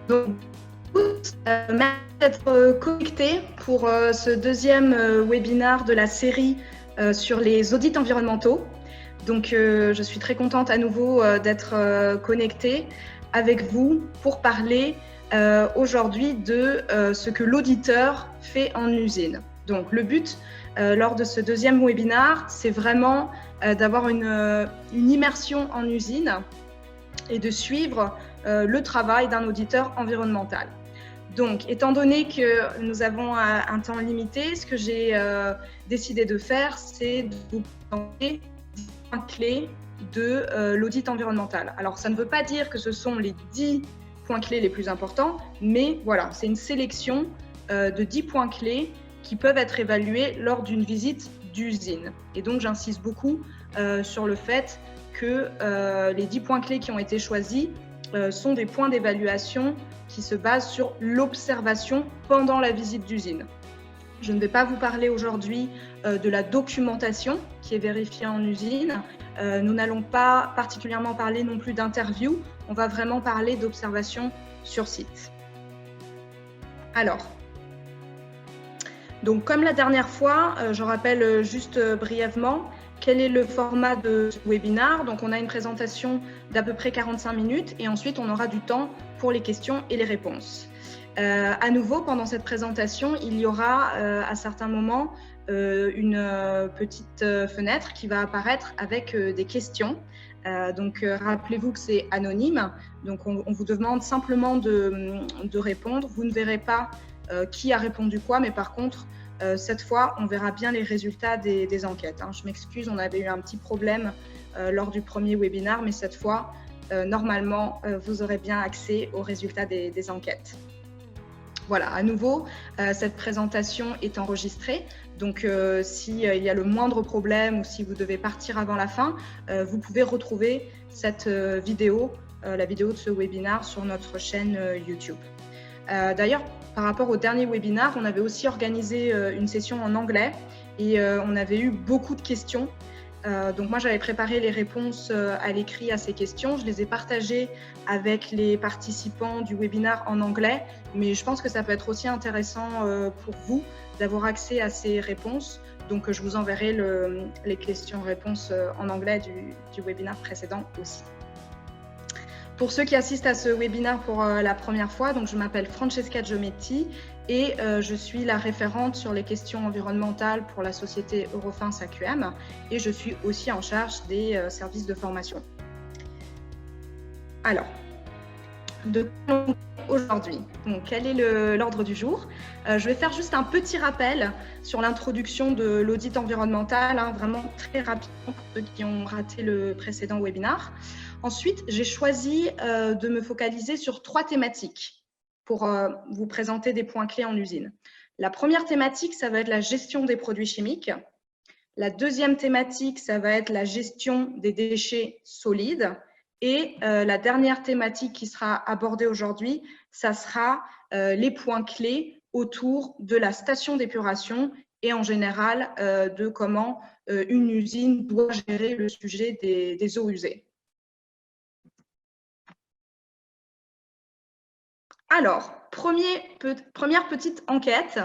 Donc, merci d'être connectés pour ce deuxième webinaire de la série sur les audits environnementaux. Donc, je suis très contente à nouveau d'être connectée avec vous pour parler aujourd'hui de ce que l'auditeur fait en usine. Donc, le but lors de ce deuxième webinaire, c'est vraiment d'avoir une immersion en usine et de suivre le travail d'un auditeur environnemental. Donc, étant donné que nous avons un temps limité, ce que j'ai décidé de faire, c'est de vous présenter 10 points clés de l'audit environnemental. Alors, ça ne veut pas dire que ce sont les 10 points clés les plus importants, mais voilà, c'est une sélection de 10 points clés qui peuvent être évalués lors d'une visite d'usine. Et donc, j'insiste beaucoup sur le fait que les 10 points clés qui ont été choisis sont des points d'évaluation qui se basent sur l'observation pendant la visite d'usine. Je ne vais pas vous parler aujourd'hui de la documentation qui est vérifiée en usine. Nous n'allons pas particulièrement parler non plus d'interview. On va vraiment parler d'observation sur site. Alors, donc comme la dernière fois, je rappelle juste brièvement quel est le format de ce webinaire. Donc, on a une présentation d'à peu près 45 minutes et ensuite, on aura du temps pour les questions et les réponses. À nouveau, pendant cette présentation, il y aura à certains moments une petite fenêtre qui va apparaître avec des questions. Donc, rappelez-vous que c'est anonyme. Donc, on vous demande simplement de répondre. Vous ne verrez pas qui a répondu quoi, mais par contre, cette fois, on verra bien les résultats des enquêtes. Je m'excuse, on avait eu un petit problème lors du premier webinaire, mais cette fois, normalement, vous aurez bien accès aux résultats des enquêtes. Voilà, à nouveau, cette présentation est enregistrée. Donc, s'il y a le moindre problème ou si vous devez partir avant la fin, vous pouvez retrouver cette vidéo, la vidéo de ce webinaire sur notre chaîne YouTube. D'ailleurs, par rapport au dernier webinaire, on avait aussi organisé une session en anglais et on avait eu beaucoup de questions. Donc moi, j'avais préparé les réponses à l'écrit à ces questions. Je les ai partagées avec les participants du webinaire en anglais, mais je pense que ça peut être aussi intéressant pour vous d'avoir accès à ces réponses. Donc je vous enverrai les questions-réponses en anglais du webinaire précédent aussi. Pour ceux qui assistent à ce webinaire pour la première fois, donc je m'appelle Francesca Giometti et je suis la référente sur les questions environnementales pour la société Eurofins AQM et je suis aussi en charge des services de formation. Alors, aujourd'hui, quel est l'ordre du jour? Je vais faire juste un petit rappel sur l'introduction de l'audit environnemental, vraiment très rapidement pour ceux qui ont raté le précédent webinaire. Ensuite, j'ai choisi de me focaliser sur 3 thématiques pour vous présenter des points clés en usine. La première thématique, ça va être la gestion des produits chimiques. La deuxième thématique, ça va être la gestion des déchets solides. Et la dernière thématique qui sera abordée aujourd'hui, ça sera les points clés autour de la station d'épuration et en général de comment une usine doit gérer le sujet des eaux usées. Alors, première petite enquête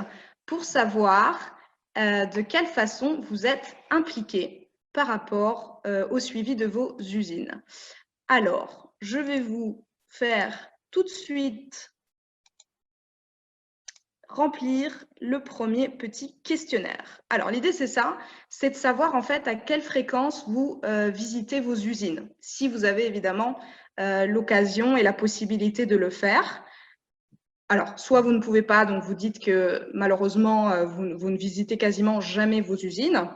pour savoir de quelle façon vous êtes impliqué par rapport au suivi de vos usines. Alors, je vais vous faire tout de suite remplir le premier petit questionnaire. Alors, l'idée, c'est ça, c'est de savoir en fait à quelle fréquence vous visitez vos usines. Si vous avez évidemment l'occasion et la possibilité de le faire. Alors, soit vous ne pouvez pas, donc vous dites que malheureusement, vous ne visitez quasiment jamais vos usines,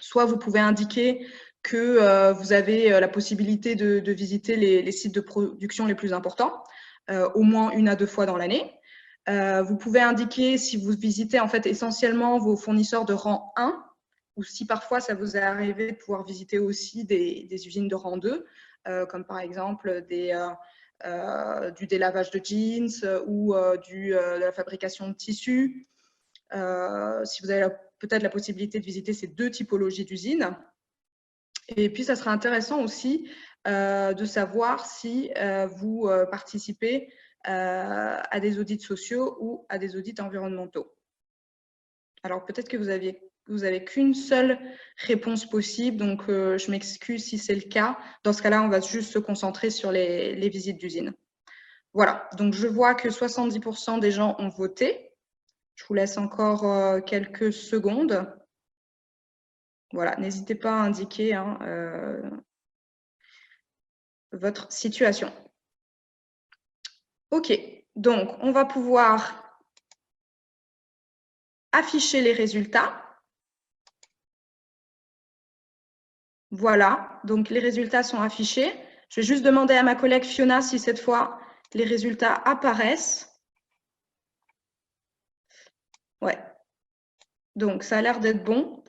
soit vous pouvez indiquer que vous avez la possibilité de visiter les sites de production les plus importants, au moins 1 à 2 fois dans l'année. Vous pouvez indiquer si vous visitez en fait essentiellement vos fournisseurs de rang 1, ou si parfois ça vous est arrivé de pouvoir visiter aussi des usines de rang 2, comme par exemple du délavage de jeans ou de la fabrication de tissus. Si vous avez peut-être la possibilité de visiter ces 2 typologies d'usines. Et puis, ça sera intéressant aussi de savoir si vous participez à des audits sociaux ou à des audits environnementaux. Alors, peut-être que vous avez qu'une seule réponse possible, donc je m'excuse si c'est le cas. Dans ce cas-là, on va juste se concentrer sur les visites d'usine. Voilà, donc je vois que 70% des gens ont voté. Je vous laisse encore quelques secondes. Voilà, n'hésitez pas à indiquer votre situation. OK, donc on va pouvoir afficher les résultats. Voilà, donc les résultats sont affichés. Je vais juste demander à ma collègue Fiona si cette fois les résultats apparaissent. Ouais, donc ça a l'air d'être bon.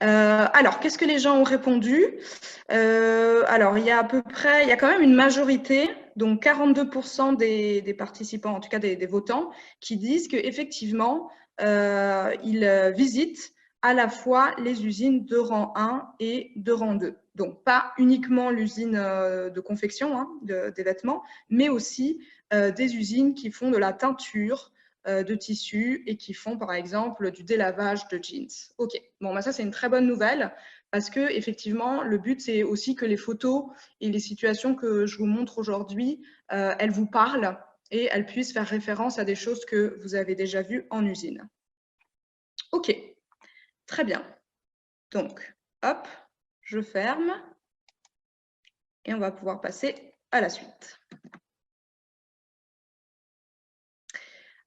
Alors, qu'est-ce que les gens ont répondu? Alors, il y a quand même une majorité, donc 42% des participants, en tout cas des votants, qui disent qu'effectivement, ils visitent à la fois les usines de rang 1 et de rang 2. Donc, pas uniquement l'usine de confection des vêtements, mais aussi des usines qui font de la teinture, de tissus et qui font par exemple du délavage de jeans. Ok, bon, bah ça c'est une très bonne nouvelle parce que effectivement le but c'est aussi que les photos et les situations que je vous montre aujourd'hui, elles vous parlent et elles puissent faire référence à des choses que vous avez déjà vues en usine. Ok, très bien. Donc, hop, je ferme et on va pouvoir passer à la suite.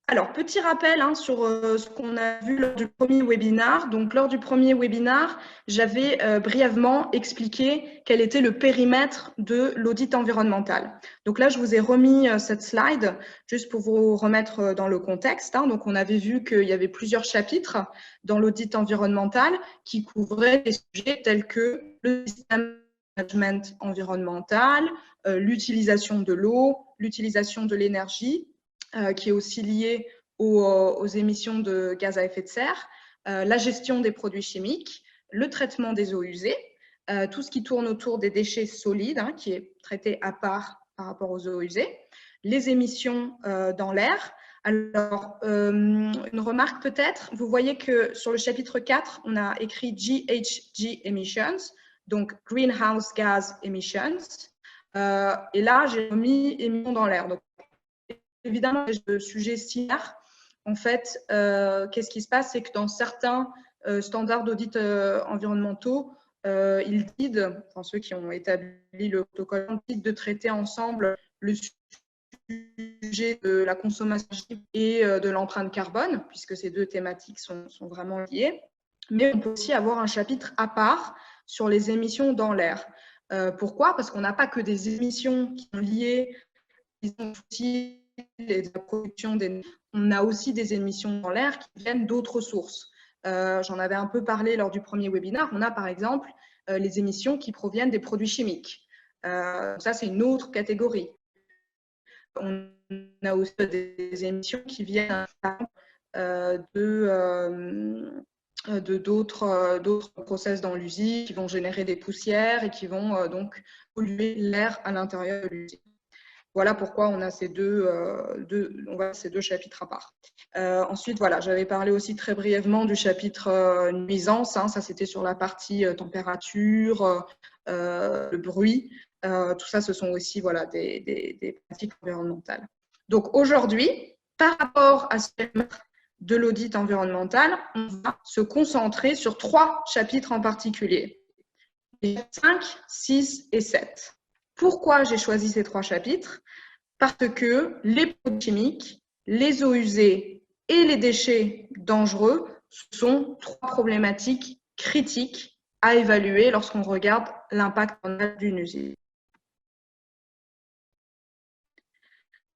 Alors, petit rappel sur ce qu'on a vu lors du premier webinaire. Donc, lors du premier webinaire, j'avais brièvement expliqué quel était le périmètre de l'audit environnemental. Donc là, je vous ai remis cette slide juste pour vous remettre dans le contexte. Donc, on avait vu qu'il y avait plusieurs chapitres dans l'audit environnemental qui couvraient des sujets tels que le système de management environnemental, l'utilisation de l'eau, l'utilisation de l'énergie, qui est aussi lié aux émissions de gaz à effet de serre, la gestion des produits chimiques, le traitement des eaux usées, tout ce qui tourne autour des déchets solides, qui est traité à part par rapport aux eaux usées, les émissions dans l'air. Alors, une remarque peut-être, vous voyez que sur le chapitre 4, on a écrit GHG emissions, donc Greenhouse Gas Emissions, et là, j'ai mis émissions dans l'air. Donc, évidemment, le sujet similaire. En fait, qu'est-ce qui se passe? C'est que dans certains standards d'audit environnementaux, ils disent, enfin, ceux qui ont établi le protocole, de traiter ensemble le sujet de la consommation et de l'empreinte carbone, puisque ces deux thématiques sont vraiment liées. Mais on peut aussi avoir un chapitre à part sur les émissions dans l'air. Pourquoi? Parce qu'on n'a pas que des émissions qui sont liées aussi la production on a aussi des émissions dans l'air qui viennent d'autres sources. J'en avais un peu parlé lors du premier webinaire. On a par exemple les émissions qui proviennent des produits chimiques. Ça, c'est une autre catégorie. On a aussi des émissions qui viennent d'autres process dans l'usine qui vont générer des poussières et qui vont donc polluer l'air à l'intérieur de l'usine. Voilà pourquoi on a ces deux chapitres à part. Ensuite, voilà, j'avais parlé aussi très brièvement du chapitre nuisance. Ça, c'était sur la partie température, le bruit. Tout ça, ce sont aussi voilà, des pratiques environnementales. Donc, aujourd'hui, par rapport à ce périmètre de l'audit environnemental, on va se concentrer sur 3 chapitres en particulier. Les 5, 6 et 7. Pourquoi j'ai choisi ces 3 chapitres? Parce que les produits chimiques, les eaux usées et les déchets dangereux sont 3 problématiques critiques à évaluer lorsqu'on regarde l'impact d'une usine.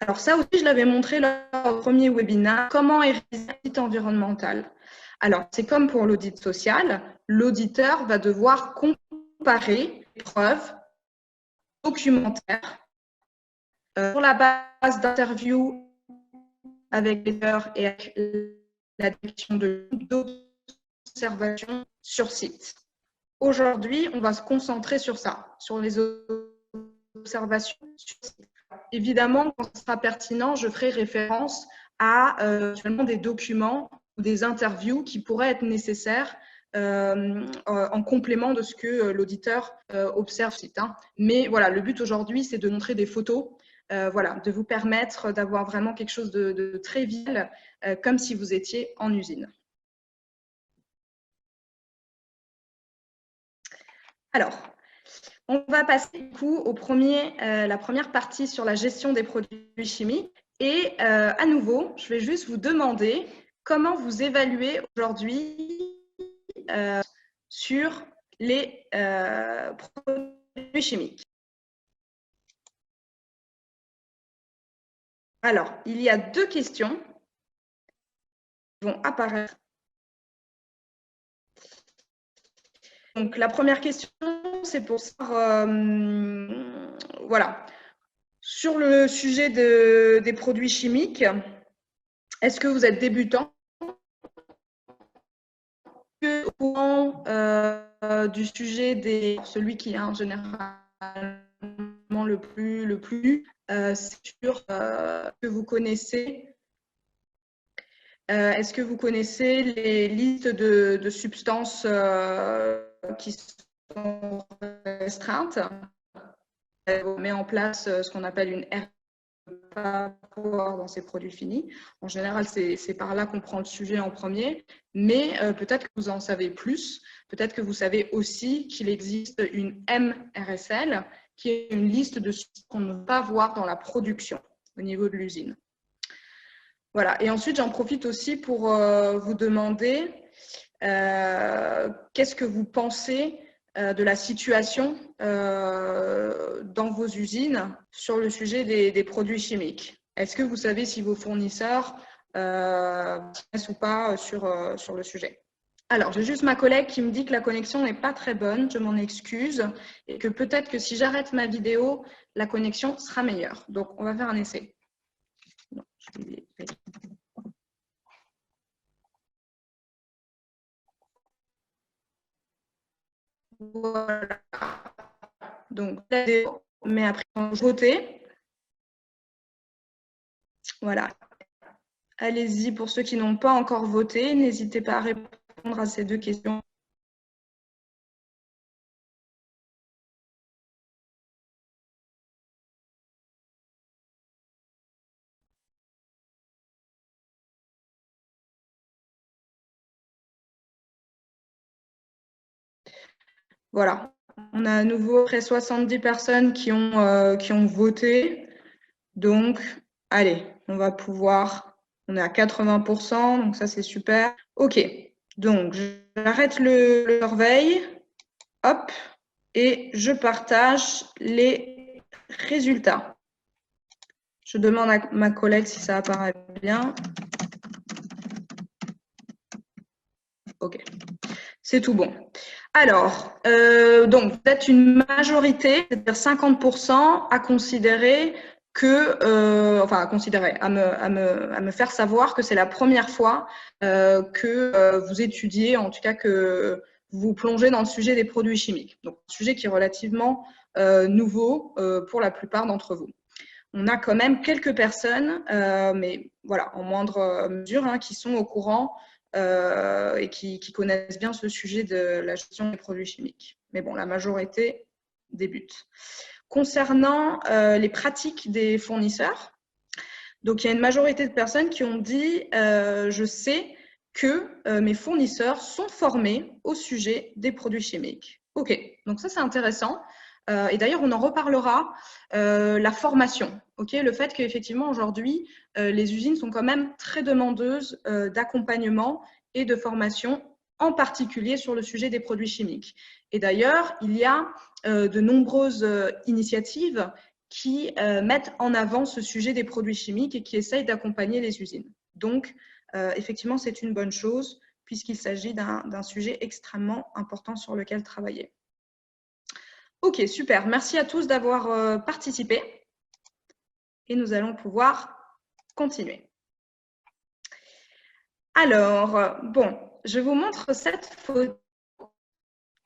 Alors ça aussi, je l'avais montré lors du premier webinaire, comment est réalisé l'audit environnemental. Alors, c'est comme pour l'audit social, l'auditeur va devoir comparer les preuves documentaires sur la base d'interviews avec les pairs et avec la direction d'observation sur site. Aujourd'hui, on va se concentrer sur ça, sur les observations sur site. Évidemment, quand ce sera pertinent, je ferai référence à des documents ou des interviews qui pourraient être nécessaires en complément de ce que l'auditeur observe sur site. Mais voilà, le but aujourd'hui, c'est de montrer des photos, de vous permettre d'avoir vraiment quelque chose de très visuel, comme si vous étiez en usine. Alors, on va passer du coup la première partie sur la gestion des produits chimiques. Et à nouveau, je vais juste vous demander comment vous évaluez aujourd'hui sur les produits chimiques. Alors, il y a 2 questions qui vont apparaître. Donc, la première question, c'est pour savoir, voilà, sur le sujet des produits chimiques, est-ce que vous êtes débutant? Au courant du sujet celui qui est en généralement le plus c'est sûr que vous connaissez. Est-ce que vous connaissez les listes de substances qui sont restreintes? On met en place ce qu'on appelle une RPA dans ces produits finis. En général, c'est par là qu'on prend le sujet en premier, mais peut-être que vous en savez plus. Peut-être que vous savez aussi qu'il existe une MRSL, qui est une liste de substances qu'on ne peut pas voir dans la production au niveau de l'usine. Voilà. Et ensuite, j'en profite aussi pour vous demander qu'est-ce que vous pensez de la situation dans vos usines sur le sujet des produits chimiques. Est-ce que vous savez si vos fournisseurs ou pas sur le sujet? Alors, j'ai juste ma collègue qui me dit que la connexion n'est pas très bonne, je m'en excuse, et que peut-être que si j'arrête ma vidéo, la connexion sera meilleure. Donc, on va faire un essai. Non, je vais... Voilà. Donc, mais après, voter. Voilà. Allez-y, pour ceux qui n'ont pas encore voté, n'hésitez pas à répondre à ces 2 questions. Voilà. On a à nouveau près 70 personnes qui ont voté. Donc, allez, on va pouvoir... On est à 80%, donc ça, c'est super. OK. Donc, j'arrête le surveille. Hop. Et je partage les résultats. Je demande à ma collègue si ça apparaît bien. OK. C'est tout bon. Alors, donc, peut-être une majorité, c'est-à-dire 50%, à considérer à me faire savoir que c'est la première fois que vous étudiez, en tout cas que vous plongez dans le sujet des produits chimiques. Donc, un sujet qui est relativement nouveau pour la plupart d'entre vous. On a quand même quelques personnes, mais voilà, en moindre mesure, qui sont au courant et qui connaissent bien ce sujet de la gestion des produits chimiques. Mais bon, la majorité débute. Concernant les pratiques des fournisseurs, donc il y a une majorité de personnes qui ont dit je sais que mes fournisseurs sont formés au sujet des produits chimiques. OK, donc ça c'est intéressant. Et d'ailleurs, on en reparlera, la formation. Okay, le fait qu'effectivement, aujourd'hui, les usines sont quand même très demandeuses d'accompagnement et de formation, en particulier sur le sujet des produits chimiques. Et d'ailleurs, il y a de nombreuses initiatives qui mettent en avant ce sujet des produits chimiques et qui essayent d'accompagner les usines. Donc, effectivement, c'est une bonne chose puisqu'il s'agit d'un sujet extrêmement important sur lequel travailler. Ok, super. Merci à tous d'avoir participé. Et nous allons pouvoir continuer. Alors, bon, je vous montre cette photo.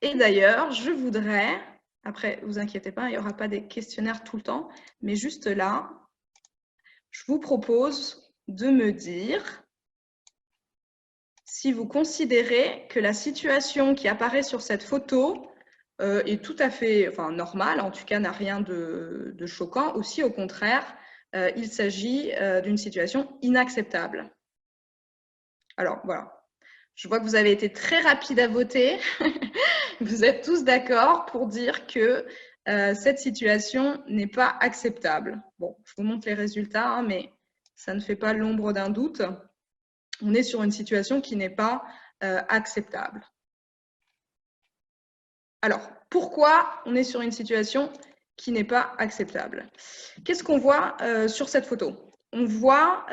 Et d'ailleurs, je voudrais Après, vous inquiétez pas, il n'y aura pas des questionnaires tout le temps, mais juste là, je vous propose de me dire si vous considérez que la situation qui apparaît sur cette photo est tout à fait normale, en tout cas n'a rien de choquant, ou si au contraire, il s'agit d'une situation inacceptable. Alors voilà, je vois que vous avez été très rapide à voter. Vous êtes tous d'accord pour dire que cette situation n'est pas acceptable. Bon, je vous montre les résultats, hein, mais ça ne fait pas l'ombre d'un doute. On est sur une situation qui n'est pas acceptable. Alors, pourquoi on est sur une situation qui n'est pas acceptable? Qu'est-ce qu'on voit sur cette photo? On voit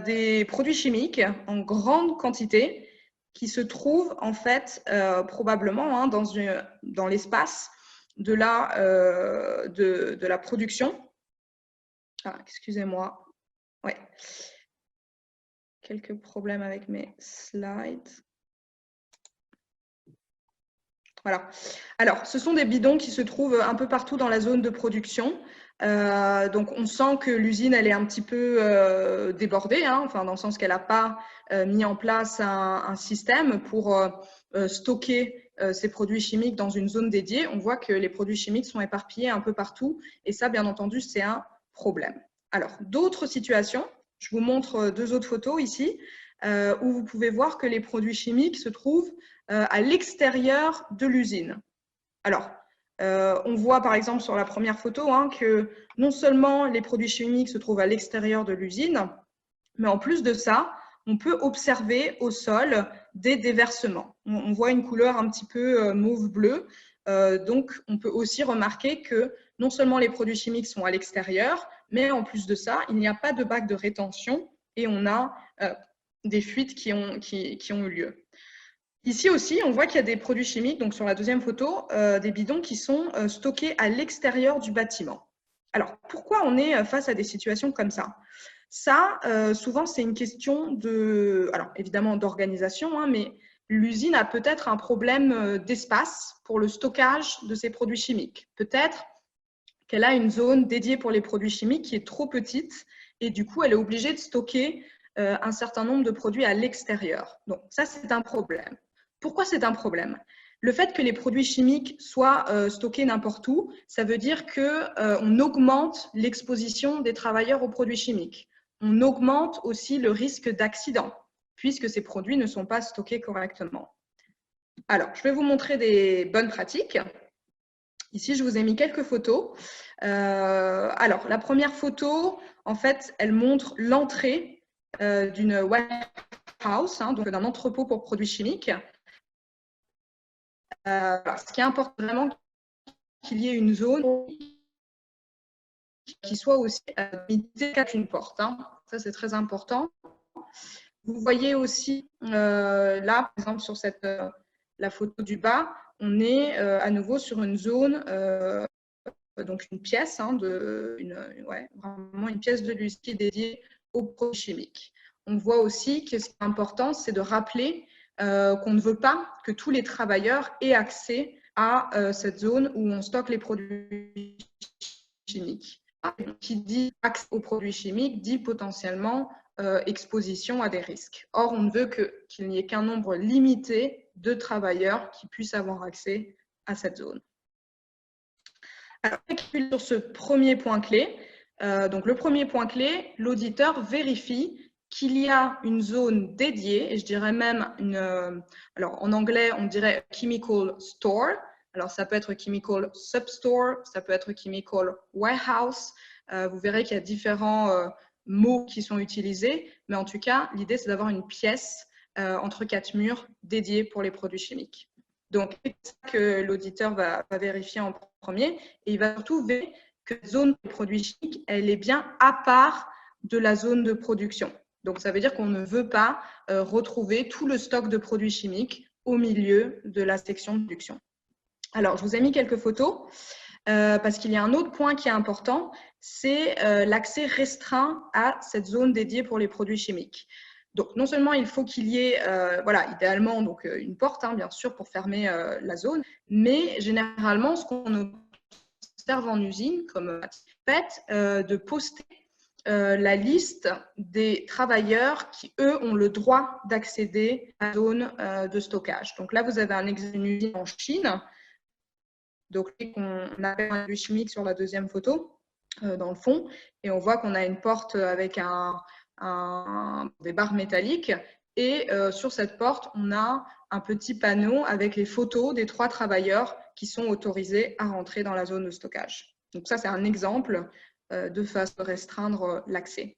des produits chimiques en grande quantité qui se trouvent en fait probablement dans l'espace de la production. Ah, excusez-moi. Ouais. Quelques problèmes avec mes slides. Voilà. Alors, ce sont des bidons qui se trouvent un peu partout dans la zone de production. Donc, on sent que l'usine, elle est un petit peu débordée, hein, dans le sens qu'elle n'a pas mis en place un système pour stocker ces produits chimiques dans une zone dédiée. On voit que les produits chimiques sont éparpillés un peu partout. Et ça, bien entendu, c'est un problème. Alors, d'autres situations, je vous montre 2 autres photos ici, où vous pouvez voir que les produits chimiques se trouvent à l'extérieur de l'usine. Alors, on voit par exemple sur la première photo que non seulement les produits chimiques se trouvent à l'extérieur de l'usine, mais en plus de ça, on peut observer au sol des déversements. On voit une couleur un petit peu mauve-bleu, donc on peut aussi remarquer que non seulement les produits chimiques sont à l'extérieur, mais en plus de ça, il n'y a pas de bac de rétention et on a des fuites qui ont eu lieu. Ici aussi, on voit qu'il y a des produits chimiques, donc sur la deuxième photo, des bidons qui sont stockés à l'extérieur du bâtiment. Alors, pourquoi on est face à des situations comme ça? Ça, souvent, c'est une question évidemment d'organisation, mais l'usine a peut-être un problème d'espace pour le stockage de ces produits chimiques. Peut-être qu'elle a une zone dédiée pour les produits chimiques qui est trop petite et du coup, elle est obligée de stocker un certain nombre de produits à l'extérieur. Donc, ça, c'est un problème. Pourquoi c'est un problème? Le fait que les produits chimiques soient stockés n'importe où, ça veut dire qu'on augmente l'exposition des travailleurs aux produits chimiques. On augmente aussi le risque d'accident, puisque ces produits ne sont pas stockés correctement. Alors, je vais vous montrer des bonnes pratiques. Ici, je vous ai mis quelques photos. Alors, la première photo, en fait, elle montre l'entrée d'une warehouse, donc d'un entrepôt pour produits chimiques. Ce qui importe vraiment, qu'il y ait une zone qui soit aussi limitée qu'une porte. Ça, c'est très important. Vous voyez aussi, là, par exemple, sur la photo du bas, on est à nouveau sur une zone, donc une pièce, vraiment une pièce de l'usine qui est dédiée aux produits chimiques. On voit aussi que ce qui est important, c'est de rappeler qu'on ne veut pas que tous les travailleurs aient accès à cette zone où on stocke les produits chimiques. Qui dit accès aux produits chimiques dit potentiellement exposition à des risques. Or, on ne veut qu'il n'y ait qu'un nombre limité de travailleurs qui puissent avoir accès à cette zone. Alors, sur ce premier point clé, donc le premier point clé, l'auditeur vérifie qu'il y a une zone dédiée, et je dirais même alors en anglais, on dirait chemical store. Alors, ça peut être chemical substore, ça peut être chemical warehouse. Vous verrez qu'il y a différents mots qui sont utilisés, mais en tout cas, l'idée, c'est d'avoir une pièce entre 4 murs dédiée pour les produits chimiques. Donc, c'est ça que l'auditeur va vérifier en premier, et il va surtout vérifier que la zone de produits chimiques, elle est bien à part de la zone de production. Donc, ça veut dire qu'on ne veut pas retrouver tout le stock de produits chimiques au milieu de la section de production. Alors, je vous ai mis quelques photos parce qu'il y a un autre point qui est important, c'est l'accès restreint à cette zone dédiée pour les produits chimiques. Donc, non seulement il faut qu'il y ait, idéalement, donc, une porte, bien sûr, pour fermer la zone, mais généralement, ce qu'on servent en usine, comme fait, de poster la liste des travailleurs qui, eux, ont le droit d'accéder à la zone de stockage. Donc là, vous avez un exemple d'une usine en Chine, donc on appelle un produit chimique sur la deuxième photo, dans le fond, et on voit qu'on a une porte avec des barres métalliques, et sur cette porte, on a un petit panneau avec les photos des 3 travailleurs qui sont autorisés à rentrer dans la zone de stockage. Donc ça, c'est un exemple de façon à restreindre l'accès.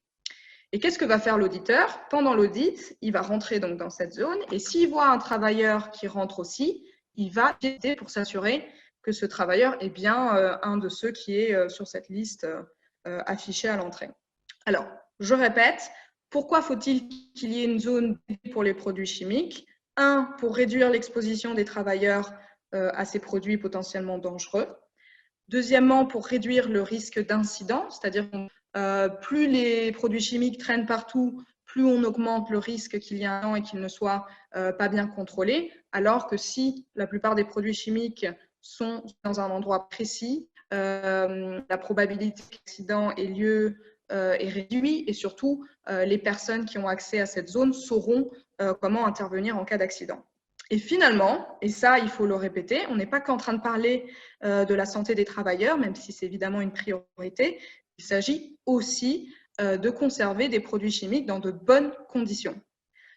Et qu'est-ce que va faire l'auditeur? Pendant l'audit, il va rentrer donc dans cette zone, et s'il voit un travailleur qui rentre aussi, il va guetter pour s'assurer que ce travailleur est bien un de ceux qui est sur cette liste affichée à l'entrée. Alors, je répète, pourquoi faut-il qu'il y ait une zone pour les produits chimiques? 1, pour réduire l'exposition des travailleurs à ces produits potentiellement dangereux. Deuxièmement, pour réduire le risque d'incident, c'est-à-dire que plus les produits chimiques traînent partout, plus on augmente le risque qu'il y ait un accident et qu'ils ne soient pas bien contrôlés, alors que si la plupart des produits chimiques sont dans un endroit précis, la probabilité que l'accident ait lieu est réduite, et surtout, les personnes qui ont accès à cette zone sauront comment intervenir en cas d'accident. Et finalement, et ça, il faut le répéter, on n'est pas qu'en train de parler de la santé des travailleurs, même si c'est évidemment une priorité, il s'agit aussi de conserver des produits chimiques dans de bonnes conditions.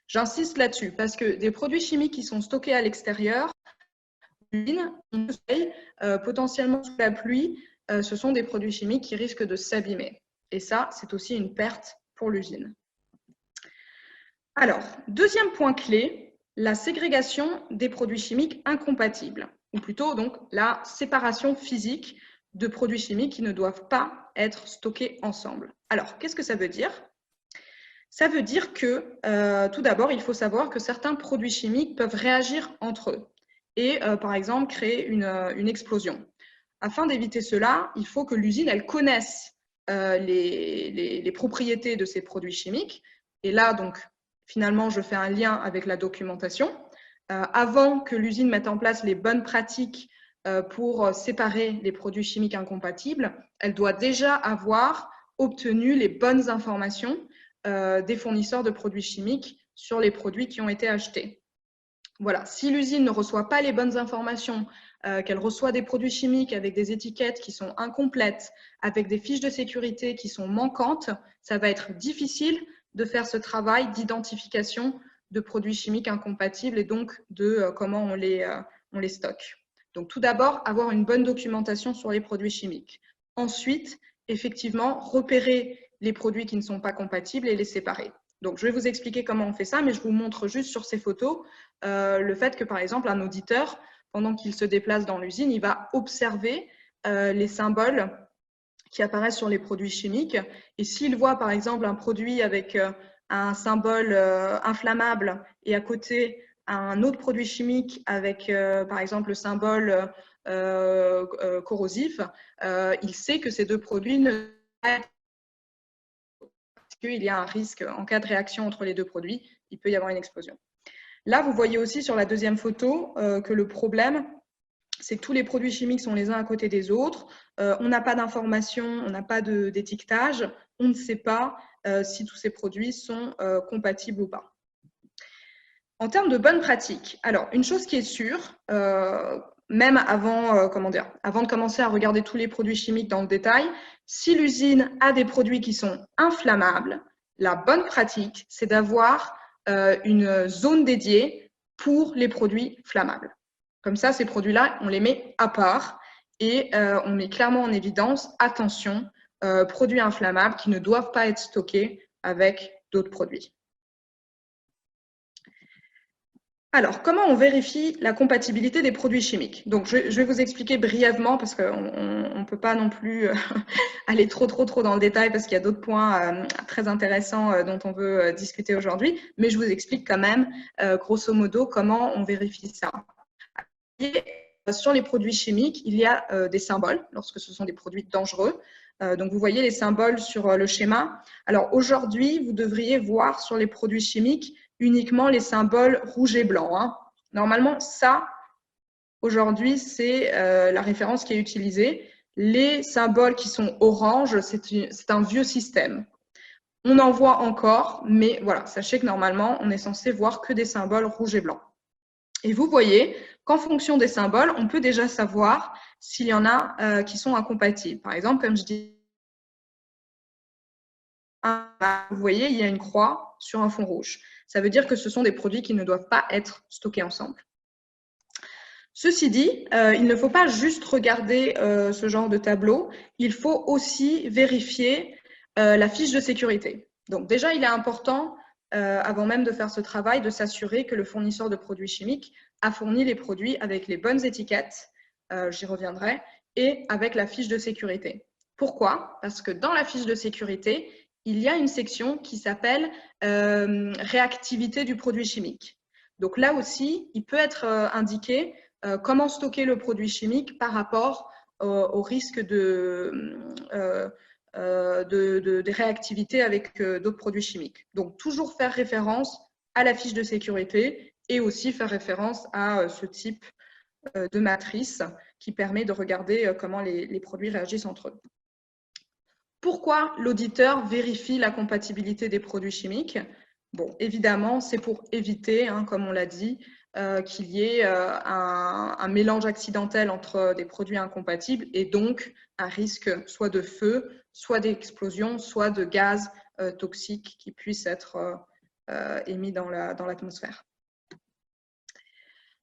J'insiste là-dessus, parce que des produits chimiques qui sont stockés à l'extérieur, potentiellement sous la pluie, ce sont des produits chimiques qui risquent de s'abîmer. Et ça, c'est aussi une perte pour l'usine. Alors, deuxième point clé, la ségrégation des produits chimiques incompatibles, ou plutôt donc la séparation physique de produits chimiques qui ne doivent pas être stockés ensemble. Alors, qu'est-ce que ça veut dire? Ça veut dire que, tout d'abord, il faut savoir que certains produits chimiques peuvent réagir entre eux et, par exemple, créer une explosion. Afin d'éviter cela, il faut que l'usine elle connaisse les propriétés de ces produits chimiques. Et là, donc, finalement, je fais un lien avec la documentation. Avant que l'usine mette en place les bonnes pratiques pour séparer les produits chimiques incompatibles, elle doit déjà avoir obtenu les bonnes informations des fournisseurs de produits chimiques sur les produits qui ont été achetés. Voilà, si l'usine ne reçoit pas les bonnes informations, qu'elle reçoit des produits chimiques avec des étiquettes qui sont incomplètes, avec des fiches de sécurité qui sont manquantes, ça va être difficile de faire ce travail d'identification de produits chimiques incompatibles et donc de comment on les stocke. Donc tout d'abord, avoir une bonne documentation sur les produits chimiques. Ensuite, effectivement, repérer les produits qui ne sont pas compatibles et les séparer. Donc, je vais vous expliquer comment on fait ça, mais je vous montre juste sur ces photos le fait que, par exemple, un auditeur, pendant qu'il se déplace dans l'usine, il va observer les symboles qui apparaissent sur les produits chimiques. Et s'il voit, par exemple, un produit avec un symbole inflammable et à côté un autre produit chimique avec, par exemple, le symbole corrosif, il sait que ces deux produits ne qu'il y a un risque en cas de réaction entre les deux produits, il peut y avoir une explosion. Là, vous voyez aussi sur la deuxième photo que le problème, c'est que tous les produits chimiques sont les uns à côté des autres. On n'a pas d'informations, on n'a pas d'étiquetage, on ne sait pas si tous ces produits sont compatibles ou pas. En termes de bonnes pratiques, alors une chose qui est sûre, même avant, avant de commencer à regarder tous les produits chimiques dans le détail, si l'usine a des produits qui sont inflammables, la bonne pratique, c'est d'avoir une zone dédiée pour les produits flammables. Comme ça, ces produits-là, on les met à part et on met clairement en évidence, attention, produits inflammables qui ne doivent pas être stockés avec d'autres produits. Alors, comment on vérifie la compatibilité des produits chimiques? Donc, je vais vous expliquer brièvement parce qu'on ne peut pas non plus aller trop dans le détail parce qu'il y a d'autres points très intéressants dont on veut discuter aujourd'hui, mais je vous explique quand même, grosso modo, comment on vérifie ça. Et, sur les produits chimiques, il y a des symboles lorsque ce sont des produits dangereux. Donc, vous voyez les symboles sur le schéma. Alors, aujourd'hui, vous devriez voir sur les produits chimiques uniquement les symboles rouge et blanc. Hein. Normalement, ça, aujourd'hui, c'est la référence qui est utilisée. Les symboles qui sont orange, c'est un vieux système. On en voit encore, mais voilà, sachez que normalement, on est censé voir que des symboles rouges et blancs. Et vous voyez qu'en fonction des symboles, on peut déjà savoir s'il y en a qui sont incompatibles. Par exemple, comme je dis, vous voyez, il y a une croix sur un fond rouge. Ça veut dire que ce sont des produits qui ne doivent pas être stockés ensemble. Ceci dit, il ne faut pas juste regarder ce genre de tableau, il faut aussi vérifier la fiche de sécurité. Donc déjà, il est important, avant même de faire ce travail, de s'assurer que le fournisseur de produits chimiques a fourni les produits avec les bonnes étiquettes, j'y reviendrai, et avec la fiche de sécurité. Pourquoi? Parce que dans la fiche de sécurité, il y a une section qui s'appelle réactivité du produit chimique. Donc là aussi, il peut être indiqué comment stocker le produit chimique par rapport au risque de réactivité avec d'autres produits chimiques. Donc, toujours faire référence à la fiche de sécurité et aussi faire référence à ce type de matrice qui permet de regarder comment les produits réagissent entre eux. Pourquoi l'auditeur vérifie la compatibilité des produits chimiques? Bon, évidemment, c'est pour éviter, comme on l'a dit, qu'il y ait un mélange accidentel entre des produits incompatibles et donc un risque soit de feu, soit d'explosion, soit de gaz toxiques qui puissent être émis dans l'atmosphère.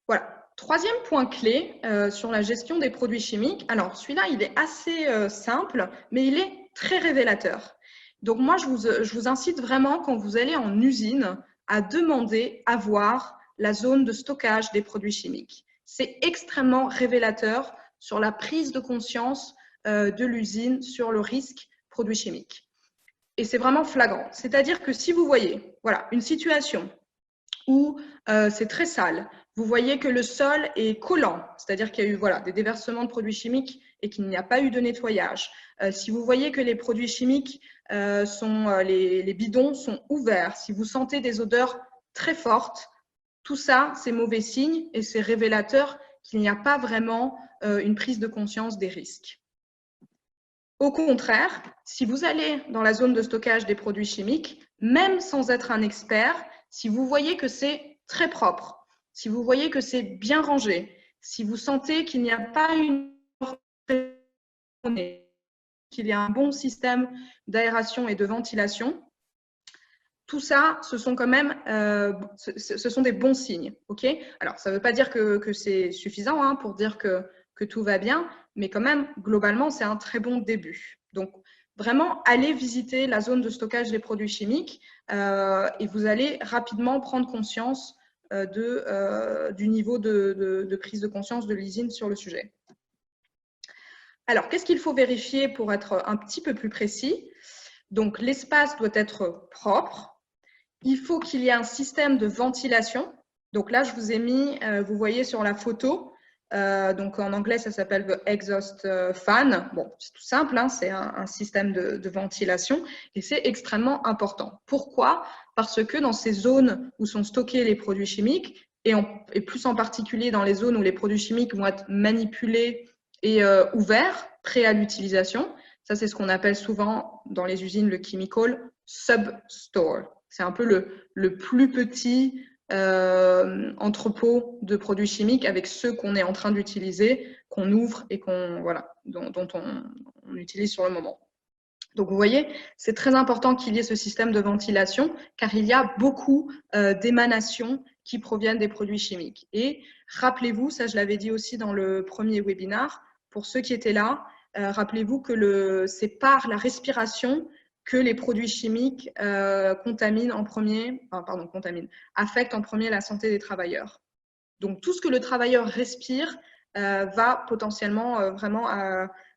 Voilà. Troisième point clé sur la gestion des produits chimiques. Alors, celui-là, il est assez simple, mais il est très révélateur. Donc, moi, je vous incite vraiment, quand vous allez en usine, à demander à voir la zone de stockage des produits chimiques. C'est extrêmement révélateur sur la prise de conscience de l'usine sur le risque produits chimiques. Et c'est vraiment flagrant. C'est-à-dire que si vous voyez une situation où c'est très sale, vous voyez que le sol est collant, c'est-à-dire qu'il y a eu des déversements de produits chimiques et qu'il n'y a pas eu de nettoyage. Si vous voyez que les produits chimiques, les bidons sont ouverts, si vous sentez des odeurs très fortes, tout ça, c'est mauvais signe et c'est révélateur qu'il n'y a pas vraiment une prise de conscience des risques. Au contraire, si vous allez dans la zone de stockage des produits chimiques, même sans être un expert, si vous voyez que c'est très propre, si vous voyez que c'est bien rangé, si vous sentez qu'il n'y a pas qu'il y a un bon système d'aération et de ventilation, tout ça, ce sont quand même ce sont des bons signes. Okay, alors, ça ne veut pas dire que c'est suffisant pour dire que tout va bien, mais quand même, globalement, c'est un très bon début. Donc, vraiment, allez visiter la zone de stockage des produits chimiques et vous allez rapidement prendre conscience du niveau de prise de conscience de l'usine sur le sujet. Alors, qu'est-ce qu'il faut vérifier pour être un petit peu plus précis? Donc, l'espace doit être propre. Il faut qu'il y ait un système de ventilation. Donc là, je vous ai mis, vous voyez sur la photo, donc en anglais, ça s'appelle the exhaust fan. Bon, c'est tout simple, c'est un système de ventilation et c'est extrêmement important. Pourquoi? Parce que dans ces zones où sont stockés les produits chimiques, et plus en particulier dans les zones où les produits chimiques vont être manipulés et ouverts, prêts à l'utilisation, ça c'est ce qu'on appelle souvent dans les usines le chemical substore. C'est un peu le plus petit entrepôt de produits chimiques avec ceux qu'on est en train d'utiliser, qu'on ouvre et dont on utilise sur le moment. Donc, vous voyez, c'est très important qu'il y ait ce système de ventilation car il y a beaucoup d'émanations qui proviennent des produits chimiques. Et rappelez-vous, ça je l'avais dit aussi dans le premier webinaire, pour ceux qui étaient là, rappelez-vous que c'est par la respiration que les produits chimiques affectent en premier la santé des travailleurs. Donc, tout ce que le travailleur respire va potentiellement vraiment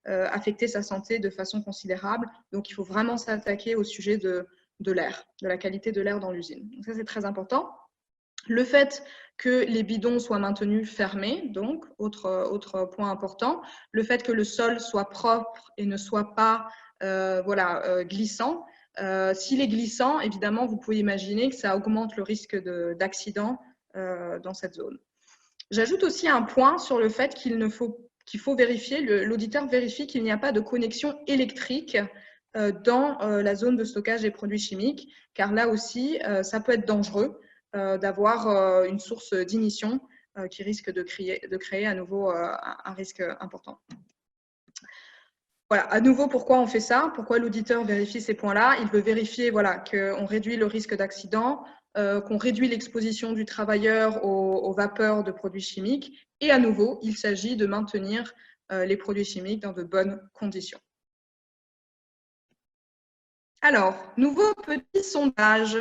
affecter sa santé de façon considérable. Donc, il faut vraiment s'attaquer au sujet de l'air, de la qualité de l'air dans l'usine. Donc, ça, c'est très important. Le fait que les bidons soient maintenus fermés, donc, autre point important. Le fait que le sol soit propre et ne soit pas glissant. S'il est glissant, évidemment, vous pouvez imaginer que ça augmente le risque d'accident dans cette zone. J'ajoute aussi un point sur le fait qu'il ne faut qu'il faut vérifier, l'auditeur vérifie qu'il n'y a pas de connexion électrique dans la zone de stockage des produits chimiques, car là aussi, ça peut être dangereux d'avoir une source d'ignition qui risque de créer à nouveau un risque important. Voilà, à nouveau, pourquoi on fait ça? Pourquoi l'auditeur vérifie ces points-là? Il veut vérifier qu'on réduit le risque d'accident, qu'on réduit l'exposition du travailleur aux vapeurs de produits chimiques. Et à nouveau, il s'agit de maintenir les produits chimiques dans de bonnes conditions. Alors, nouveau petit sondage.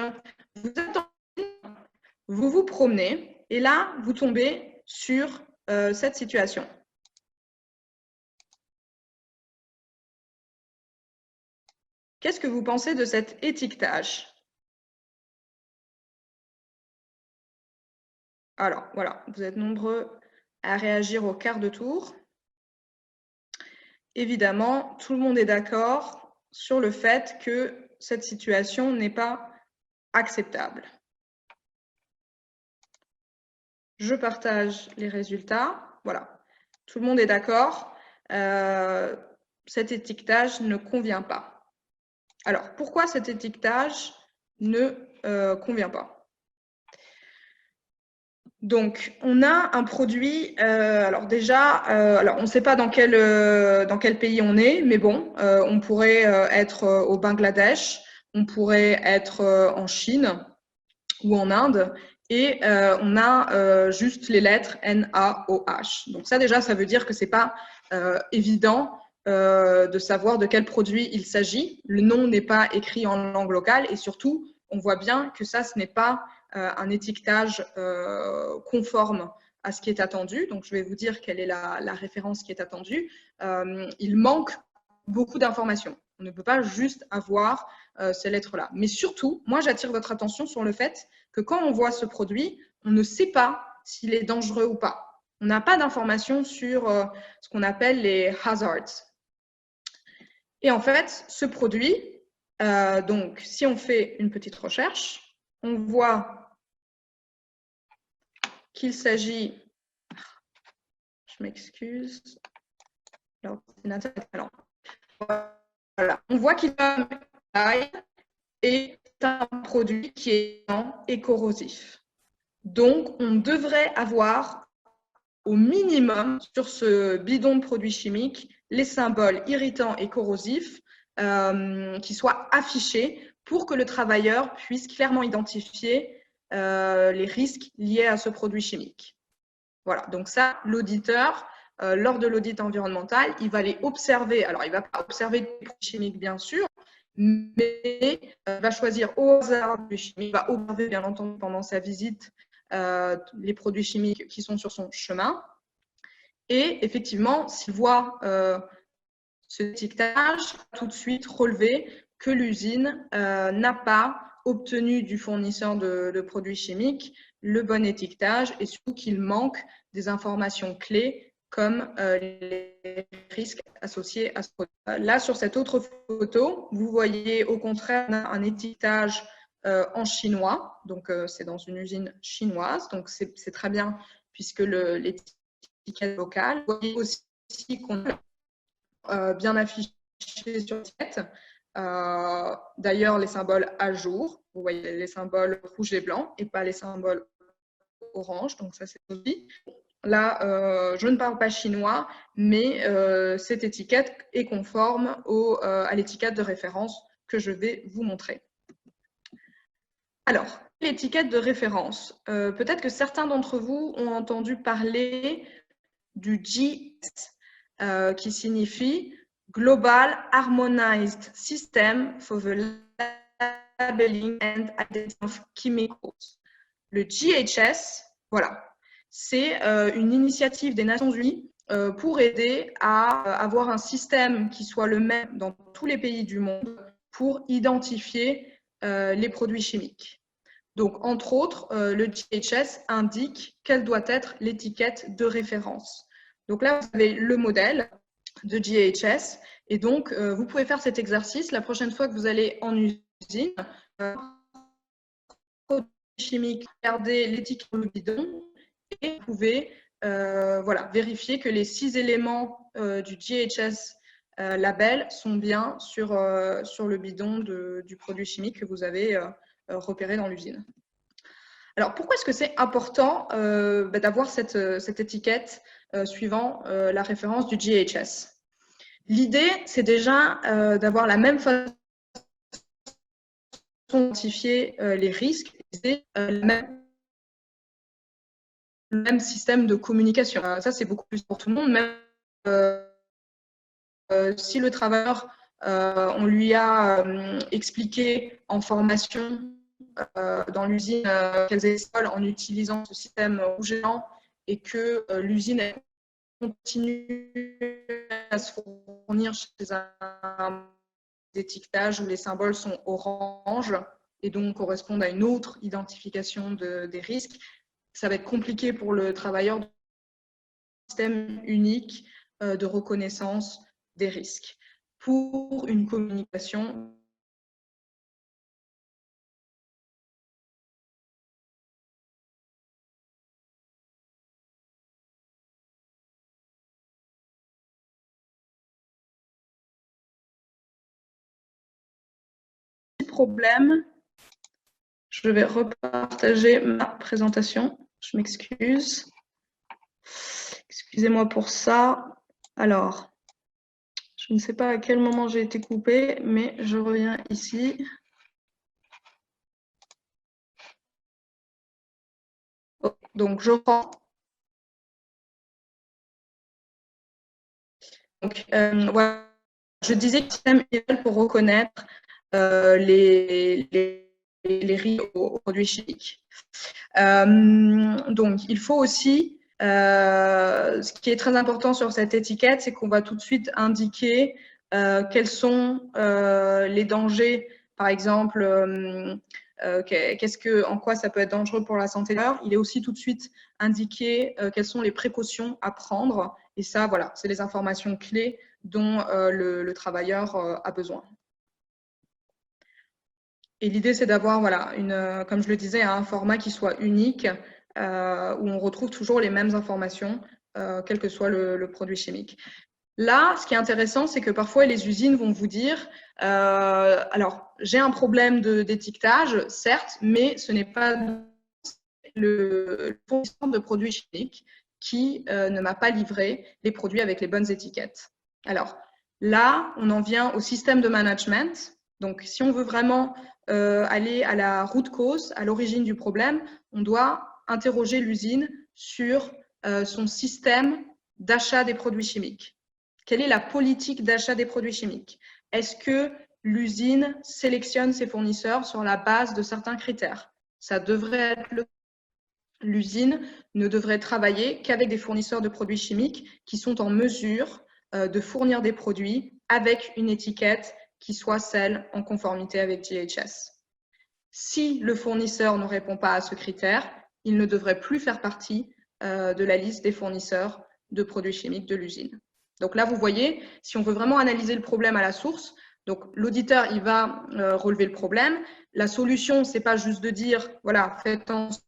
Vous vous promenez et là, vous tombez sur cette situation. Qu'est-ce que vous pensez de cet étiquetage? Alors, voilà, vous êtes nombreux à réagir au quart de tour. Évidemment, tout le monde est d'accord sur le fait que cette situation n'est pas acceptable. Je partage les résultats. Voilà, tout le monde est d'accord. Cet étiquetage ne convient pas. Alors, pourquoi cet étiquetage ne convient pas? Donc, on a un produit, alors déjà, alors on ne sait pas dans quel pays on est, mais bon, on pourrait être au Bangladesh, on pourrait être en Chine ou en Inde, et on a juste les lettres NaOH. Donc ça, déjà, ça veut dire que ce n'est pas évident de savoir de quel produit il s'agit. Le nom n'est pas écrit en langue locale et surtout, on voit bien que ça, ce n'est pas un étiquetage conforme à ce qui est attendu. Donc, je vais vous dire quelle est la référence qui est attendue. Il manque beaucoup d'informations. On ne peut pas juste avoir ces lettres-là. Mais surtout, moi, j'attire votre attention sur le fait que quand on voit ce produit, on ne sait pas s'il est dangereux ou pas. On n'a pas d'informations sur ce qu'on appelle les hazards. Et en fait, ce produit, donc, si on fait une petite recherche, on voit qu'il s'agit, je m'excuse, l'ordinateur est lent. Voilà, on voit qu'il est un produit qui est lent et corrosif. Donc, on devrait avoir au minimum sur ce bidon de produits chimiques les symboles irritants et corrosifs qui soient affichés pour que le travailleur puisse clairement identifier les risques liés à ce produit chimique. Voilà, donc ça, l'auditeur, lors de l'audit environnemental, il va les observer. Alors, il ne va pas observer les produits chimiques, bien sûr, mais il va choisir au hasard du chimique, il va observer, bien entendu, pendant sa visite, les produits chimiques qui sont sur son chemin. Et effectivement, s'il voit ce étiquetage, tout de suite relever que l'usine n'a pas obtenu du fournisseur de produits chimiques le bon étiquetage et surtout qu'il manque des informations clés comme les risques associés à ce produit. Là, sur cette autre photo, vous voyez au contraire un étiquetage en chinois, donc c'est dans une usine chinoise, donc c'est très bien puisque l'étiquette est locale. Vous voyez aussi qu'on a bien affiché sur l'étiquette. D'ailleurs, les symboles à jour, vous voyez les symboles rouge et blanc et pas les symboles orange, donc ça c'est aussi. Là, je ne parle pas chinois, mais cette étiquette est conforme à l'étiquette de référence que je vais vous montrer. Alors, l'étiquette de référence. Peut-être que certains d'entre vous ont entendu parler du GS, qui signifie Global Harmonized System for the Labeling and Identification of Chemicals. Le GHS, voilà, c'est une initiative des Nations Unies pour aider à avoir un système qui soit le même dans tous les pays du monde pour identifier les produits chimiques. Donc, entre autres, le GHS indique quelle doit être l'étiquette de référence. Donc là, vous avez le modèle de GHS et donc, vous pouvez faire cet exercice la prochaine fois que vous allez en usine. Chimique, regardez l'étiquette sur le bidon et vous pouvez voilà, vérifier que les 6 éléments du GHS label sont bien sur le bidon du produit chimique que vous avez repéré dans l'usine. Alors, pourquoi est-ce que c'est important d'avoir cette étiquette suivant la référence du GHS? L'idée, c'est déjà d'avoir la même façon d'identifier les risques et le même système de communication. Ça, c'est beaucoup plus pour tout le monde, même si le travailleur, on lui a expliqué en formation dans l'usine quelles écoles en utilisant ce système rouge et blanc et que l'usine continue à se fournir chez un étiquetage où les symboles sont orange et donc correspondent à une autre identification des risques, ça va être compliqué pour le travailleur de système unique de reconnaissance des risques. Pour une communication problème, je vais repartager ma présentation. Je m'excuse. Excusez-moi pour ça. Alors, je ne sais pas à quel moment j'ai été coupée, mais je reviens ici. Donc, je prends. Donc, voilà. Je disais que c'est idéal pour reconnaître les risques aux produits chimiques. Donc, il faut aussi, ce qui est très important sur cette étiquette, c'est qu'on va tout de suite indiquer quels sont les dangers, par exemple, en quoi ça peut être dangereux pour la santé. Il est aussi tout de suite indiqué quelles sont les précautions à prendre. Et ça, voilà, c'est les informations clés dont le travailleur a besoin. Et l'idée, c'est d'avoir, voilà, comme je le disais, un format qui soit unique, où on retrouve toujours les mêmes informations, quel que soit le produit chimique. Là, ce qui est intéressant, c'est que parfois, les usines vont vous dire, alors, j'ai un problème d'étiquetage, certes, mais ce n'est pas le fournisseur de produits chimiques qui ne m'a pas livré les produits avec les bonnes étiquettes. Alors, là, on en vient au système de management. Donc, si on veut vraiment aller à la root cause, à l'origine du problème, on doit interroger l'usine sur son système d'achat des produits chimiques. Quelle est la politique d'achat des produits chimiques? Est-ce que l'usine sélectionne ses fournisseurs sur la base de certains critères? Ça devrait être le L'usine ne devrait travailler qu'avec des fournisseurs de produits chimiques qui sont en mesure de fournir des produits avec une étiquette qui soit celle en conformité avec GHS. Si le fournisseur ne répond pas à ce critère, il ne devrait plus faire partie de la liste des fournisseurs de produits chimiques de l'usine. Donc là, vous voyez, si on veut vraiment analyser le problème à la source, donc l'auditeur, il va relever le problème. La solution, c'est pas juste de dire, voilà, faites en sorte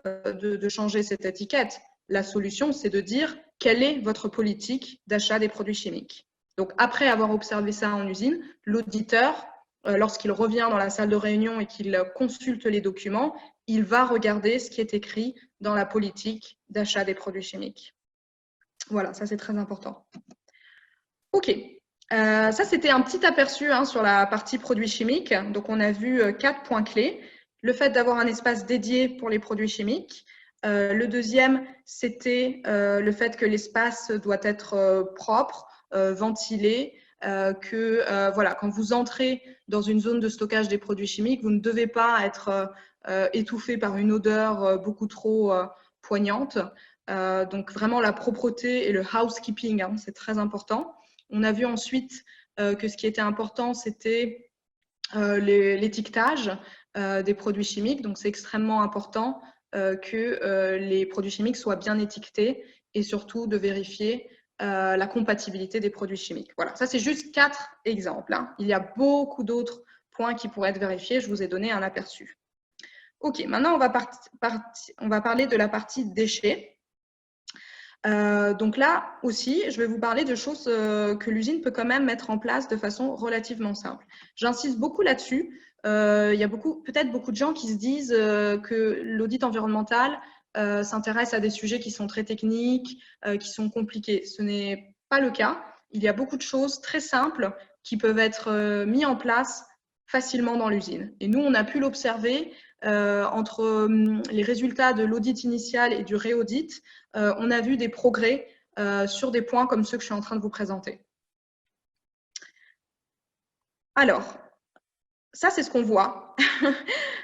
de changer cette étiquette. La solution, c'est de dire quelle est votre politique d'achat des produits chimiques. Donc, après avoir observé ça en usine, l'auditeur, lorsqu'il revient dans la salle de réunion et qu'il consulte les documents, il va regarder ce qui est écrit dans la politique d'achat des produits chimiques. Voilà, ça c'est très important. Ok, ça c'était un petit aperçu sur la partie produits chimiques. Donc, on a vu 4 points clés. Le fait d'avoir un espace dédié pour les produits chimiques. Le deuxième, c'était le fait que l'espace doit être propre, ventilé, que voilà, quand vous entrez dans une zone de stockage des produits chimiques, vous ne devez pas être étouffé par une odeur beaucoup trop poignante. Donc vraiment la propreté et le housekeeping, c'est très important. On a vu ensuite que ce qui était important, c'était l'étiquetage des produits chimiques. Donc, c'est extrêmement important que les produits chimiques soient bien étiquetés et surtout de vérifier la compatibilité des produits chimiques. Voilà, ça c'est juste 4 exemples. Il y a beaucoup d'autres points qui pourraient être vérifiés. Je vous ai donné un aperçu. Ok, maintenant on va parler de la partie déchets. Donc là aussi, je vais vous parler de choses que l'usine peut quand même mettre en place de façon relativement simple. J'insiste beaucoup là-dessus. Il y a peut-être beaucoup de gens qui se disent que l'audit environnemental s'intéresse à des sujets qui sont très techniques, qui sont compliqués. Ce n'est pas le cas. Il y a beaucoup de choses très simples qui peuvent être mises en place facilement dans l'usine. Et nous, on a pu l'observer entre les résultats de l'audit initial et du réaudit. On a vu des progrès sur des points comme ceux que je suis en train de vous présenter. Alors, ça, c'est ce qu'on voit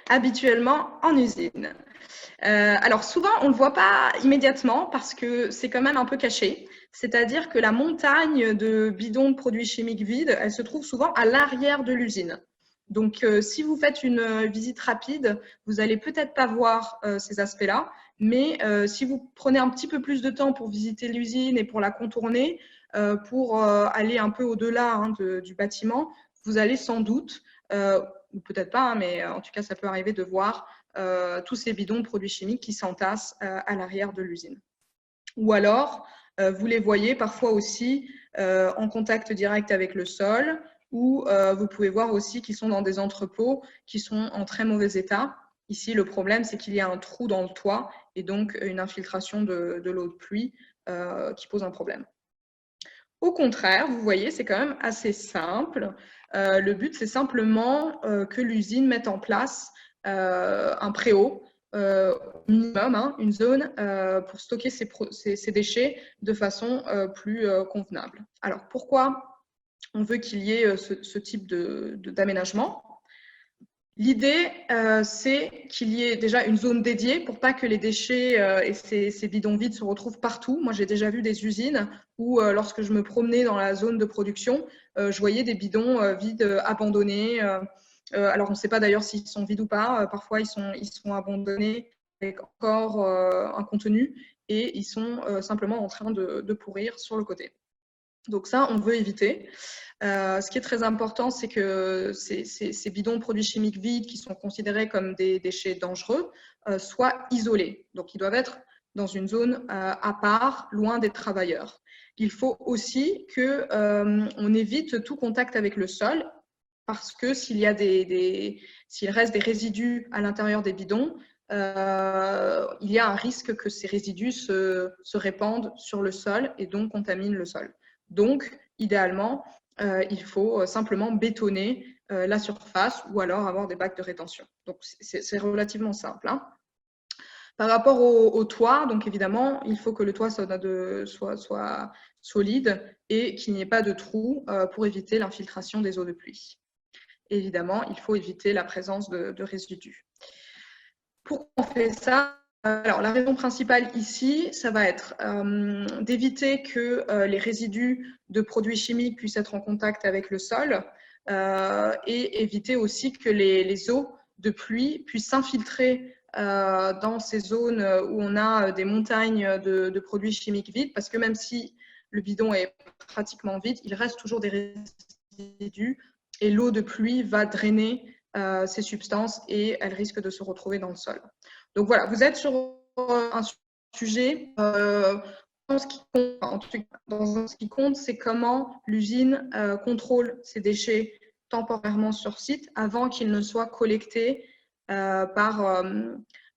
habituellement en usine. Alors, souvent, on ne le voit pas immédiatement parce que c'est quand même un peu caché. C'est-à-dire que la montagne de bidons de produits chimiques vides, elle se trouve souvent à l'arrière de l'usine. Donc, si vous faites une visite rapide, vous n'allez peut-être pas voir ces aspects-là, mais si vous prenez un petit peu plus de temps pour visiter l'usine et pour la contourner, pour aller un peu au-delà du bâtiment, vous allez sans doute, ou peut-être pas, hein, mais en tout cas, ça peut arriver de voir tous ces bidons de produits chimiques qui s'entassent à l'arrière de l'usine. Ou alors, vous les voyez parfois aussi en contact direct avec le sol, ou vous pouvez voir aussi qu'ils sont dans des entrepôts qui sont en très mauvais état. Ici, le problème, c'est qu'il y a un trou dans le toit et donc une infiltration de l'eau de pluie qui pose un problème. Au contraire, vous voyez, c'est quand même assez simple. Le but, c'est simplement que l'usine mette en place un préau, minimum, hein, une zone pour stocker ces déchets de façon plus convenable. Alors, pourquoi on veut qu'il y ait ce type d'aménagement? L'idée, c'est qu'il y ait déjà une zone dédiée pour pas que les déchets et ces bidons vides se retrouvent partout. Moi, j'ai déjà vu des usines où, lorsque je me promenais dans la zone de production, je voyais des bidons vides abandonnés. Alors, on ne sait pas d'ailleurs s'ils sont vides ou pas. Parfois, ils sont abandonnés avec encore un contenu et ils sont simplement en train de pourrir sur le côté. Donc ça, on veut éviter. Ce qui est très important, c'est que ces bidons de produits chimiques vides qui sont considérés comme des déchets dangereux soient isolés. Donc, ils doivent être dans une zone à part, loin des travailleurs. Il faut aussi qu'on évite tout contact avec le sol parce que s'il reste des résidus à l'intérieur des bidons, il y a un risque que ces résidus se répandent sur le sol et donc contaminent le sol. Donc, idéalement, il faut simplement bétonner la surface ou alors avoir des bacs de rétention. Donc, c'est relativement simple. Hein. Par rapport au toit, donc évidemment, il faut que le toit soit solide et qu'il n'y ait pas de trou pour éviter l'infiltration des eaux de pluie. Évidemment, il faut éviter la présence de résidus. Pourquoi on fait ça? Alors, la raison principale ici, ça va être d'éviter que les résidus de produits chimiques puissent être en contact avec le sol et éviter aussi que les eaux de pluie puissent s'infiltrer dans ces zones où on a des montagnes de produits chimiques vides, parce que même si le bidon est pratiquement vide, il reste toujours des résidus et l'eau de pluie va drainer ces substances et elles risquent de se retrouver dans le sol. Donc voilà, vous êtes sur un sujet, dans ce qui compte, c'est comment l'usine contrôle ces déchets temporairement sur site avant qu'ils ne soient collectés par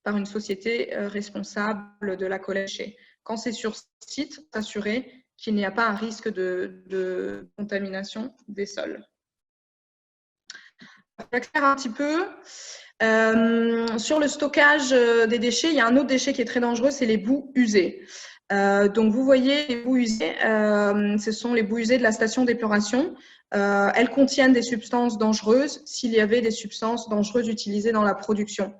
une société responsable de la collecte. Quand c'est sur site, s'assurer qu'il n'y a pas un risque de contamination des sols. Je vais faire un petit peu. Sur le stockage des déchets, il y a un autre déchet qui est très dangereux, c'est les boues usées. Donc, vous voyez, les boues usées, ce sont les boues usées de la station d'épuration. Elles contiennent des substances dangereuses s'il y avait des substances dangereuses utilisées dans la production.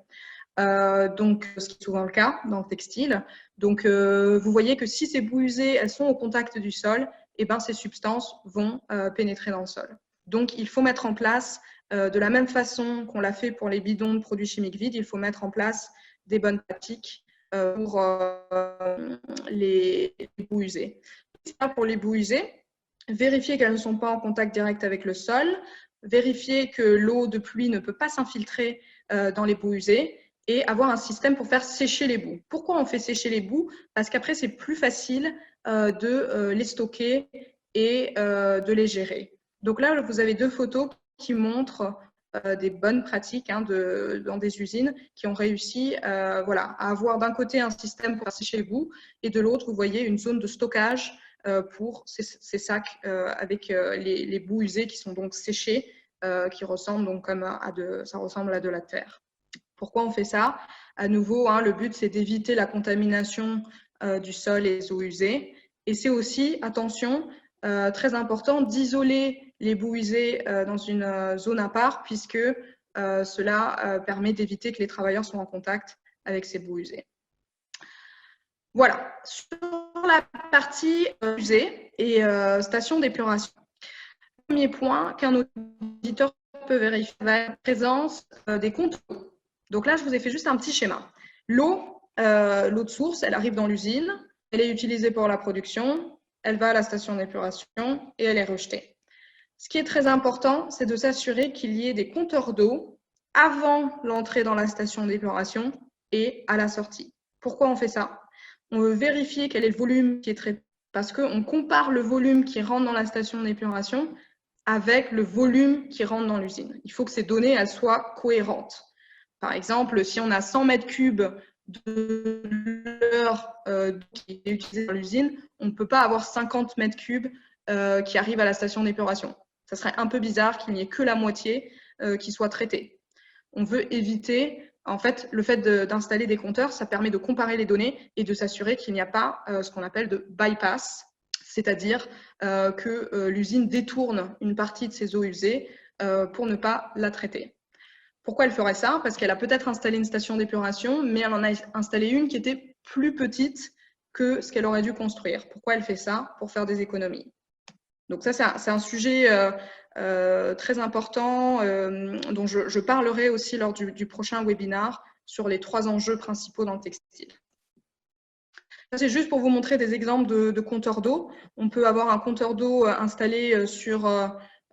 Donc, ce qui est souvent le cas dans le textile. Donc, vous voyez que si ces boues usées, elles sont au contact du sol, eh ben, ces substances vont pénétrer dans le sol. Donc, il faut mettre en place, de la même façon qu'on l'a fait pour les bidons de produits chimiques vides, il faut mettre en place des bonnes pratiques pour les boues usées. Pour les boues usées, vérifier qu'elles ne sont pas en contact direct avec le sol, vérifier que l'eau de pluie ne peut pas s'infiltrer dans les boues usées et avoir un système pour faire sécher les boues. Pourquoi on fait sécher les boues? Parce qu'après, c'est plus facile de les stocker et de les gérer. Donc là, vous avez 2 photos qui montrent des bonnes pratiques dans des usines qui ont réussi voilà, à avoir d'un côté un système pour faire sécher les boues et de l'autre, vous voyez une zone de stockage pour ces sacs avec les boues usées qui sont donc séchées, qui ressemblent donc comme ça ressemble à de la terre. Pourquoi on fait ça? À nouveau, le but, c'est d'éviter la contamination du sol et des eaux usées. Et c'est aussi, attention, très important, d'isoler les boues usées dans une zone à part, puisque cela permet d'éviter que les travailleurs soient en contact avec ces boues usées. Voilà, sur la partie usée et station d'épuration. Premier point qu'un auditeur peut vérifier la présence des comptes. Donc là, je vous ai fait juste un petit schéma. L'eau de source, elle arrive dans l'usine, elle est utilisée pour la production, elle va à la station d'épuration et elle est rejetée. Ce qui est très important, c'est de s'assurer qu'il y ait des compteurs d'eau avant l'entrée dans la station d'épuration et à la sortie. Pourquoi on fait ça? On veut vérifier quel est le volume qui est traité, parce qu'on compare le volume qui rentre dans la station d'épuration avec le volume qui rentre dans l'usine. Il faut que ces données elles soient cohérentes. Par exemple, si on a 100 mètres cubes de l'heure qui est utilisée dans l'usine, on ne peut pas avoir 50 mètres cubes qui arrivent à la station d'épuration. Ça serait un peu bizarre qu'il n'y ait que la moitié qui soit traitée. On veut éviter, en fait, le fait d'installer des compteurs, ça permet de comparer les données et de s'assurer qu'il n'y a pas ce qu'on appelle de bypass, c'est-à-dire que l'usine détourne une partie de ses eaux usées pour ne pas la traiter. Pourquoi elle ferait ça? Parce qu'elle a peut-être installé une station d'épuration, mais elle en a installé une qui était plus petite que ce qu'elle aurait dû construire. Pourquoi elle fait ça? Pour faire des économies. Donc ça, c'est un sujet très important dont je parlerai aussi lors du prochain webinaire sur les 3 enjeux principaux dans le textile. C'est juste pour vous montrer des exemples de compteurs d'eau. On peut avoir un compteur d'eau installé sur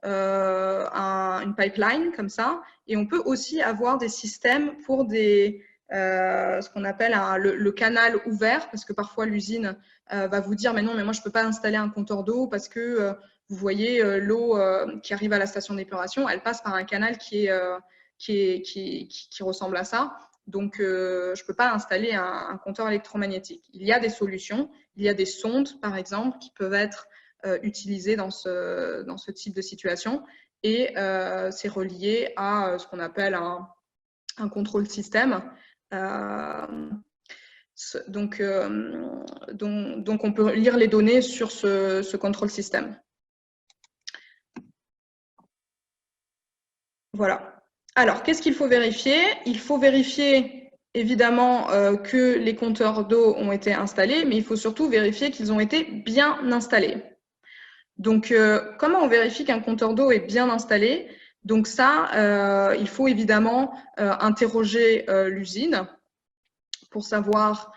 une pipeline comme ça, et on peut aussi avoir des systèmes pour ce qu'on appelle le canal ouvert, parce que parfois l'usine va vous dire mais non, mais moi je ne peux pas installer un compteur d'eau parce que vous voyez l'eau qui arrive à la station d'épuration, elle passe par un canal qui ressemble à ça. Donc, je ne peux pas installer un compteur électromagnétique. Il y a des solutions, il y a des sondes, par exemple, qui peuvent être utilisées dans ce type de situation. Et c'est relié à ce qu'on appelle un contrôle système. Donc, on peut lire les données sur ce contrôle système. Voilà. Alors, qu'est-ce qu'il faut vérifier? Il faut vérifier évidemment que les compteurs d'eau ont été installés, mais il faut surtout vérifier qu'ils ont été bien installés. Donc, comment on vérifie qu'un compteur d'eau est bien installé? Donc ça, il faut évidemment interroger l'usine pour savoir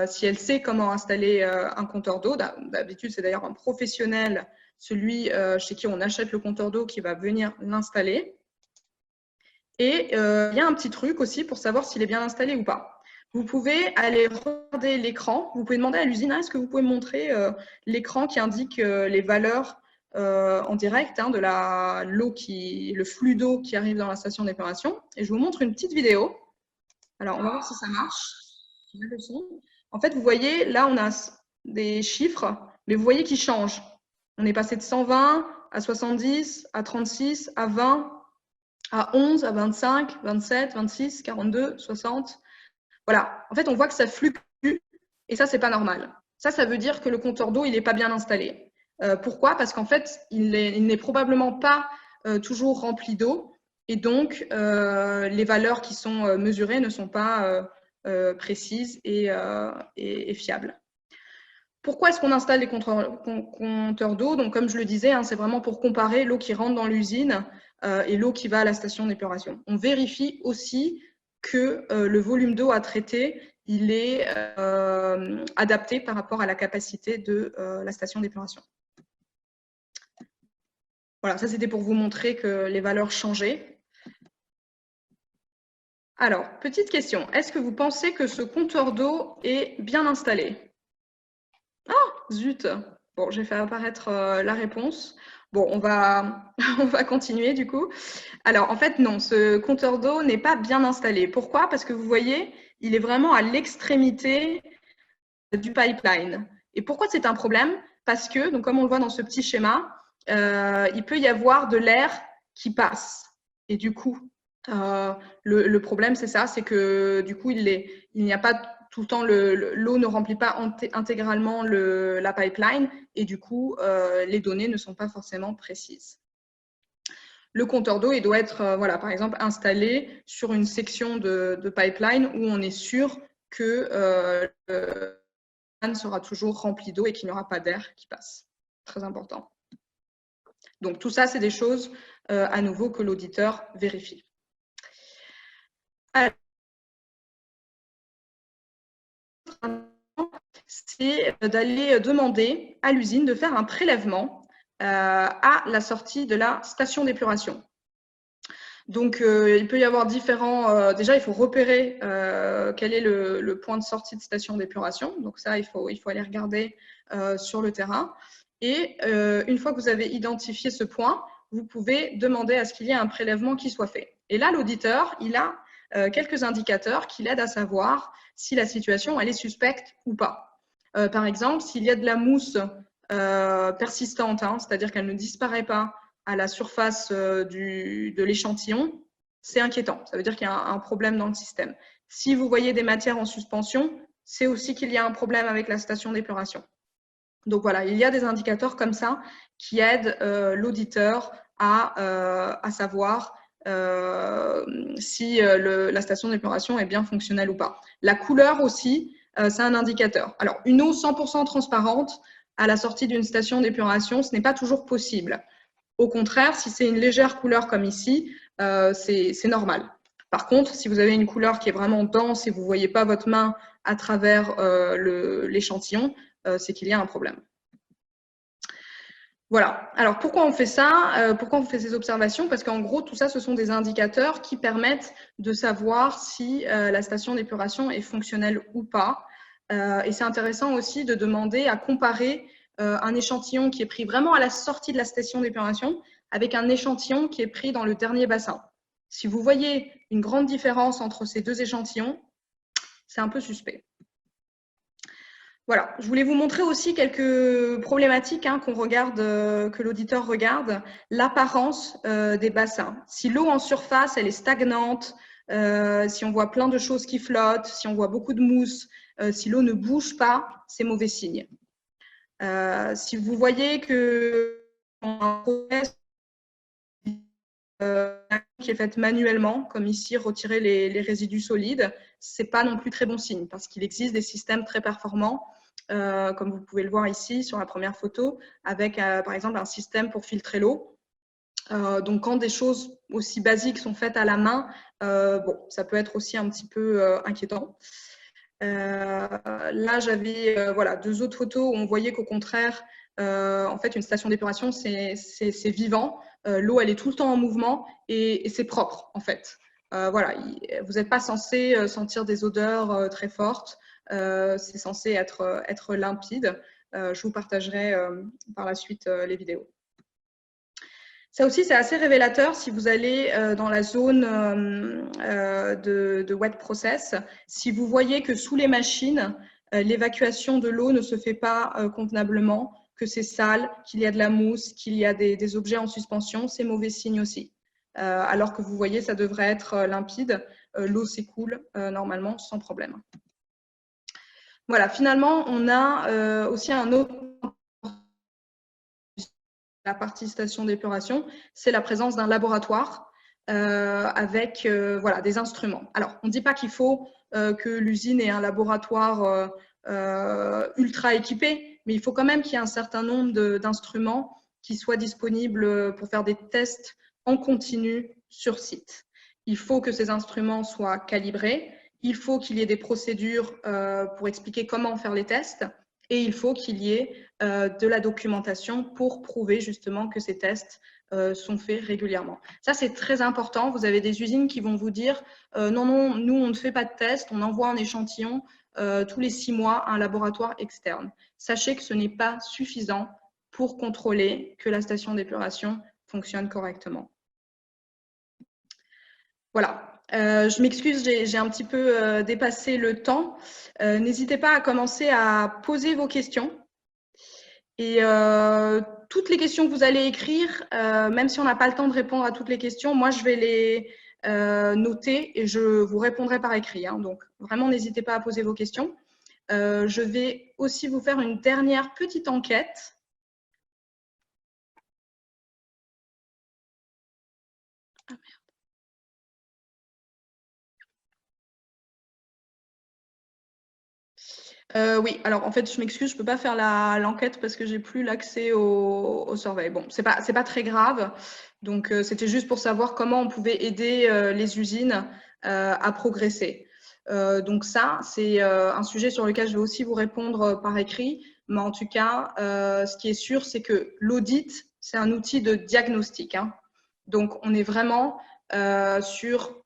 si elle sait comment installer un compteur d'eau. D'habitude, c'est d'ailleurs un professionnel, celui chez qui on achète le compteur d'eau, qui va venir l'installer. Et il y a un petit truc aussi pour savoir s'il est bien installé ou pas. Vous pouvez aller regarder l'écran. Vous pouvez demander à l'usine, est-ce que vous pouvez me montrer l'écran qui indique les valeurs en direct de le flux d'eau qui arrive dans la station d'épuration. Et je vous montre une petite vidéo. Alors, on va voir si ça marche. En fait, vous voyez, là, on a des chiffres, mais vous voyez qu'ils changent. On est passé de 120 à 70, à 36, à 20, à 11, à 25, 27, 26, 42, 60. Voilà. En fait, on voit que ça fluctue et ça, c'est pas normal. Ça veut dire que le compteur d'eau, il n'est pas bien installé. Pourquoi? Parce qu'en fait, il n'est probablement pas toujours rempli d'eau et donc les valeurs qui sont mesurées ne sont pas précises et fiables. Pourquoi est-ce qu'on installe les compteurs d'eau? Donc, comme je le disais, c'est vraiment pour comparer l'eau qui rentre dans l'usine et l'eau qui va à la station d'épuration. On vérifie aussi que le volume d'eau à traiter, il est adapté par rapport à la capacité de la station d'épuration. Voilà, ça c'était pour vous montrer que les valeurs changeaient. Alors, petite question. Est-ce que vous pensez que ce compteur d'eau est bien installé? Ah, zut! Bon, j'ai fait apparaître la réponse. Bon, on va continuer du coup. Alors, en fait, non, ce compteur d'eau n'est pas bien installé. Pourquoi? Parce que vous voyez, il est vraiment à l'extrémité du pipeline. Et pourquoi c'est un problème? Parce que, donc, comme on le voit dans ce petit schéma, il peut y avoir de l'air qui passe. Et du coup, le problème, c'est ça, c'est que du coup, il n'y a pas tout le temps, l'eau ne remplit pas intégralement la pipeline et du coup, les données ne sont pas forcément précises. Le compteur d'eau, il doit être, voilà, par exemple, installé sur une section de pipeline où on est sûr que le pipeline sera toujours rempli d'eau et qu'il n'y aura pas d'air qui passe. Très important. Donc, tout ça, c'est des choses, à nouveau, que l'auditeur vérifie. Alors, c'est d'aller demander à l'usine de faire un prélèvement à la sortie de la station d'épuration. Donc, il peut y avoir différents… déjà, il faut repérer quel est le point de sortie de station d'épuration. Donc ça, il faut aller regarder sur le terrain. Et une fois que vous avez identifié ce point, vous pouvez demander à ce qu'il y ait un prélèvement qui soit fait. Et là, l'auditeur, il a quelques indicateurs qui l'aident à savoir si la situation, elle est suspecte ou pas. Par exemple, s'il y a de la mousse persistante, hein, c'est-à-dire qu'elle ne disparaît pas à la surface de l'échantillon, c'est inquiétant. Ça veut dire qu'il y a un problème dans le système. Si vous voyez des matières en suspension, c'est aussi qu'il y a un problème avec la station d'épuration. Donc voilà, il y a des indicateurs comme ça qui aident l'auditeur à savoir si la station d'épuration est bien fonctionnelle ou pas. La couleur aussi, c'est un indicateur. Alors, une eau 100% transparente à la sortie d'une station d'épuration, ce n'est pas toujours possible. Au contraire, si c'est une légère couleur comme ici, c'est normal. Par contre, si vous avez une couleur qui est vraiment dense et vous ne voyez pas votre main à travers l'échantillon, c'est qu'il y a un problème. Voilà. Alors, pourquoi on fait ça? Pourquoi on fait ces observations? Parce qu'en gros, tout ça, ce sont des indicateurs qui permettent de savoir si la station d'épuration est fonctionnelle ou pas. Et c'est intéressant aussi de demander à comparer un échantillon qui est pris vraiment à la sortie de la station d'épuration avec un échantillon qui est pris dans le dernier bassin. Si vous voyez une grande différence entre ces deux échantillons, c'est un peu suspect. Voilà, je voulais vous montrer aussi quelques problématiques qu'on regarde, que l'auditeur regarde. L'apparence des bassins. Si l'eau en surface, elle est stagnante, si on voit plein de choses qui flottent, si on voit beaucoup de mousse, si l'eau ne bouge pas, c'est mauvais signe. Si vous voyez que un process qui est faite manuellement, comme ici, retirer les résidus solides, ce n'est pas non plus très bon signe parce qu'il existe des systèmes très performants, comme vous pouvez le voir ici sur la première photo, avec par exemple un système pour filtrer l'eau. Donc, quand des choses aussi basiques sont faites à la main, bon, ça peut être aussi un petit peu inquiétant. Là, j'avais voilà, deux autres photos où on voyait qu'au contraire, en fait, une station d'épuration, c'est vivant. L'eau, elle est tout le temps en mouvement et c'est propre, en fait. Voilà, vous n'êtes pas censé sentir des odeurs très fortes. C'est censé être limpide. Je vous partagerai par la suite les vidéos. Ça aussi, c'est assez révélateur si vous allez dans la zone de wet process. Si vous voyez que sous les machines, l'évacuation de l'eau ne se fait pas convenablement, que c'est sale, qu'il y a de la mousse, qu'il y a des objets en suspension, c'est mauvais signe aussi. Alors que vous voyez, ça devrait être limpide. L'eau s'écoule normalement sans problème. Voilà, finalement, on a aussi un autre… La partie station d'épuration, c'est la présence d'un laboratoire avec voilà, des instruments. Alors, on ne dit pas qu'il faut que l'usine ait un laboratoire ultra équipé, mais il faut quand même qu'il y ait un certain nombre d'instruments qui soient disponibles pour faire des tests en continu sur site. Il faut que ces instruments soient calibrés, il faut qu'il y ait des procédures pour expliquer comment faire les tests, et il faut qu'il y ait de la documentation pour prouver justement que ces tests sont faits régulièrement. Ça, c'est très important. Vous avez des usines qui vont vous dire non, non, nous, on ne fait pas de test, on envoie un échantillon tous les 6 mois à un laboratoire externe. Sachez que ce n'est pas suffisant pour contrôler que la station d'épuration fonctionne correctement. Voilà. Je m'excuse, j'ai un petit peu dépassé le temps. N'hésitez pas à commencer à poser vos questions. Et toutes les questions que vous allez écrire, même si on n'a pas le temps de répondre à toutes les questions, moi, je vais les noter et je vous répondrai par écrit. Hein. Donc, vraiment, n'hésitez pas à poser vos questions. Je vais aussi vous faire une dernière petite enquête. Ah, merde. Oui, alors en fait, je m'excuse, je ne peux pas faire l'enquête parce que j'ai plus l'accès au survey. Bon, c'est pas très grave. Donc, c'était juste pour savoir comment on pouvait aider les usines à progresser. Donc ça, c'est un sujet sur lequel je vais aussi vous répondre par écrit. Mais en tout cas, ce qui est sûr, c'est que l'audit, c'est un outil de diagnostic. Hein. Donc, on est vraiment sur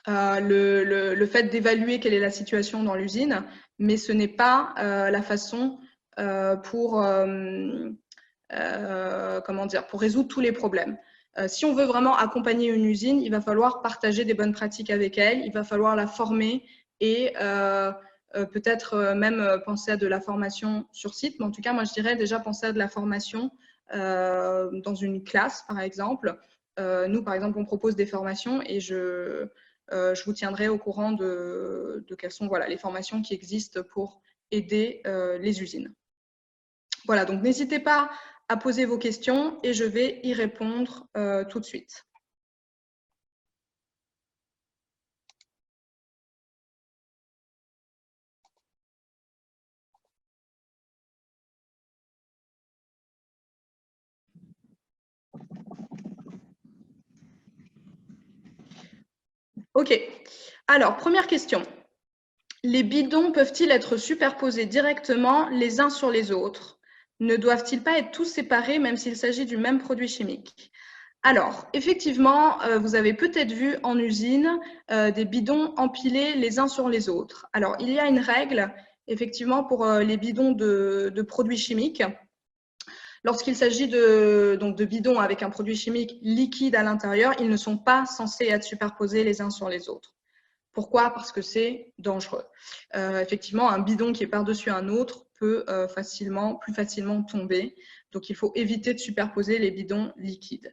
le fait d'évaluer quelle est la situation dans l'usine, mais ce n'est pas la façon pour résoudre tous les problèmes. Si on veut vraiment accompagner une usine, il va falloir partager des bonnes pratiques avec elle, il va falloir la former et peut-être même penser à de la formation sur site. Mais en tout cas, moi, je dirais déjà penser à de la formation dans une classe, par exemple. Nous, par exemple, on propose des formations et je vous tiendrai au courant de quelles sont les formations qui existent pour aider les usines. Voilà, donc n'hésitez pas à poser vos questions et je vais y répondre tout de suite. Ok, alors première question. Les bidons peuvent-ils être superposés directement les uns sur les autres? Ne doivent-ils pas être tous séparés même s'il s'agit du même produit chimique? Alors, effectivement, vous avez peut-être vu en usine des bidons empilés les uns sur les autres. Alors, il y a une règle, effectivement, pour les bidons de produits chimiques. Lorsqu'il s'agit de bidons avec un produit chimique liquide à l'intérieur, ils ne sont pas censés être superposés les uns sur les autres. Pourquoi? Parce que c'est dangereux. Effectivement, un bidon qui est par-dessus un autre peut plus facilement tomber. Donc, il faut éviter de superposer les bidons liquides.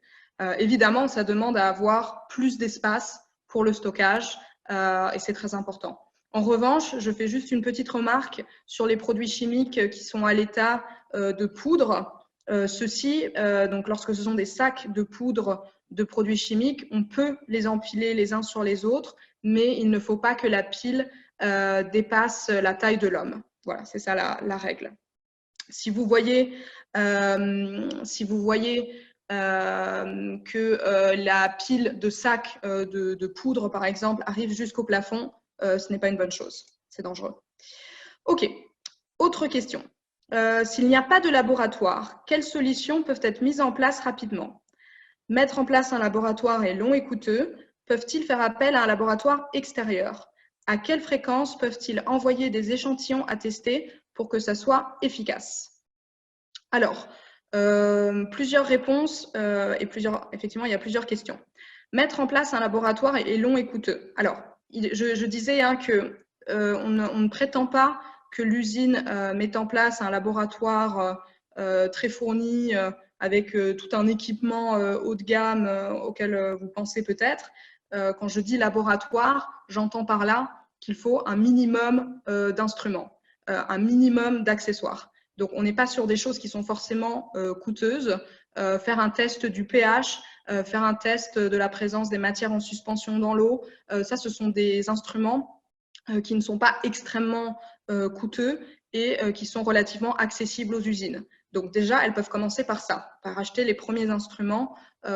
Évidemment, ça demande à avoir plus d'espace pour le stockage et c'est très important. En revanche, je fais juste une petite remarque sur les produits chimiques qui sont à l'état de poudre. Ceux-ci, donc lorsque ce sont des sacs de poudre de produits chimiques, on peut les empiler les uns sur les autres, mais il ne faut pas que la pile dépasse la taille de l'homme. Voilà, c'est ça la règle. Si vous voyez que la pile de sacs de poudre, par exemple, arrive jusqu'au plafond, ce n'est pas une bonne chose. C'est dangereux. OK. Autre question. S'il n'y a pas de laboratoire, quelles solutions peuvent être mises en place rapidement? Mettre en place un laboratoire est long et coûteux. Peuvent-ils faire appel à un laboratoire extérieur? À quelle fréquence peuvent-ils envoyer des échantillons à tester pour que ça soit efficace? Alors, plusieurs réponses effectivement, il y a plusieurs questions. Mettre en place un laboratoire est long et coûteux. Alors, je disais que on ne prétend pas que l'usine mette en place un laboratoire très fourni avec tout un équipement haut de gamme auquel vous pensez peut-être. Quand je dis laboratoire, j'entends par là qu'il faut un minimum d'instruments, un minimum d'accessoires. Donc, on n'est pas sur des choses qui sont forcément coûteuses. Faire un test du pH, faire un test de la présence des matières en suspension dans l'eau, ça, ce sont des instruments qui ne sont pas extrêmement coûteux et qui sont relativement accessibles aux usines. Donc déjà, elles peuvent commencer par ça, par acheter les premiers instruments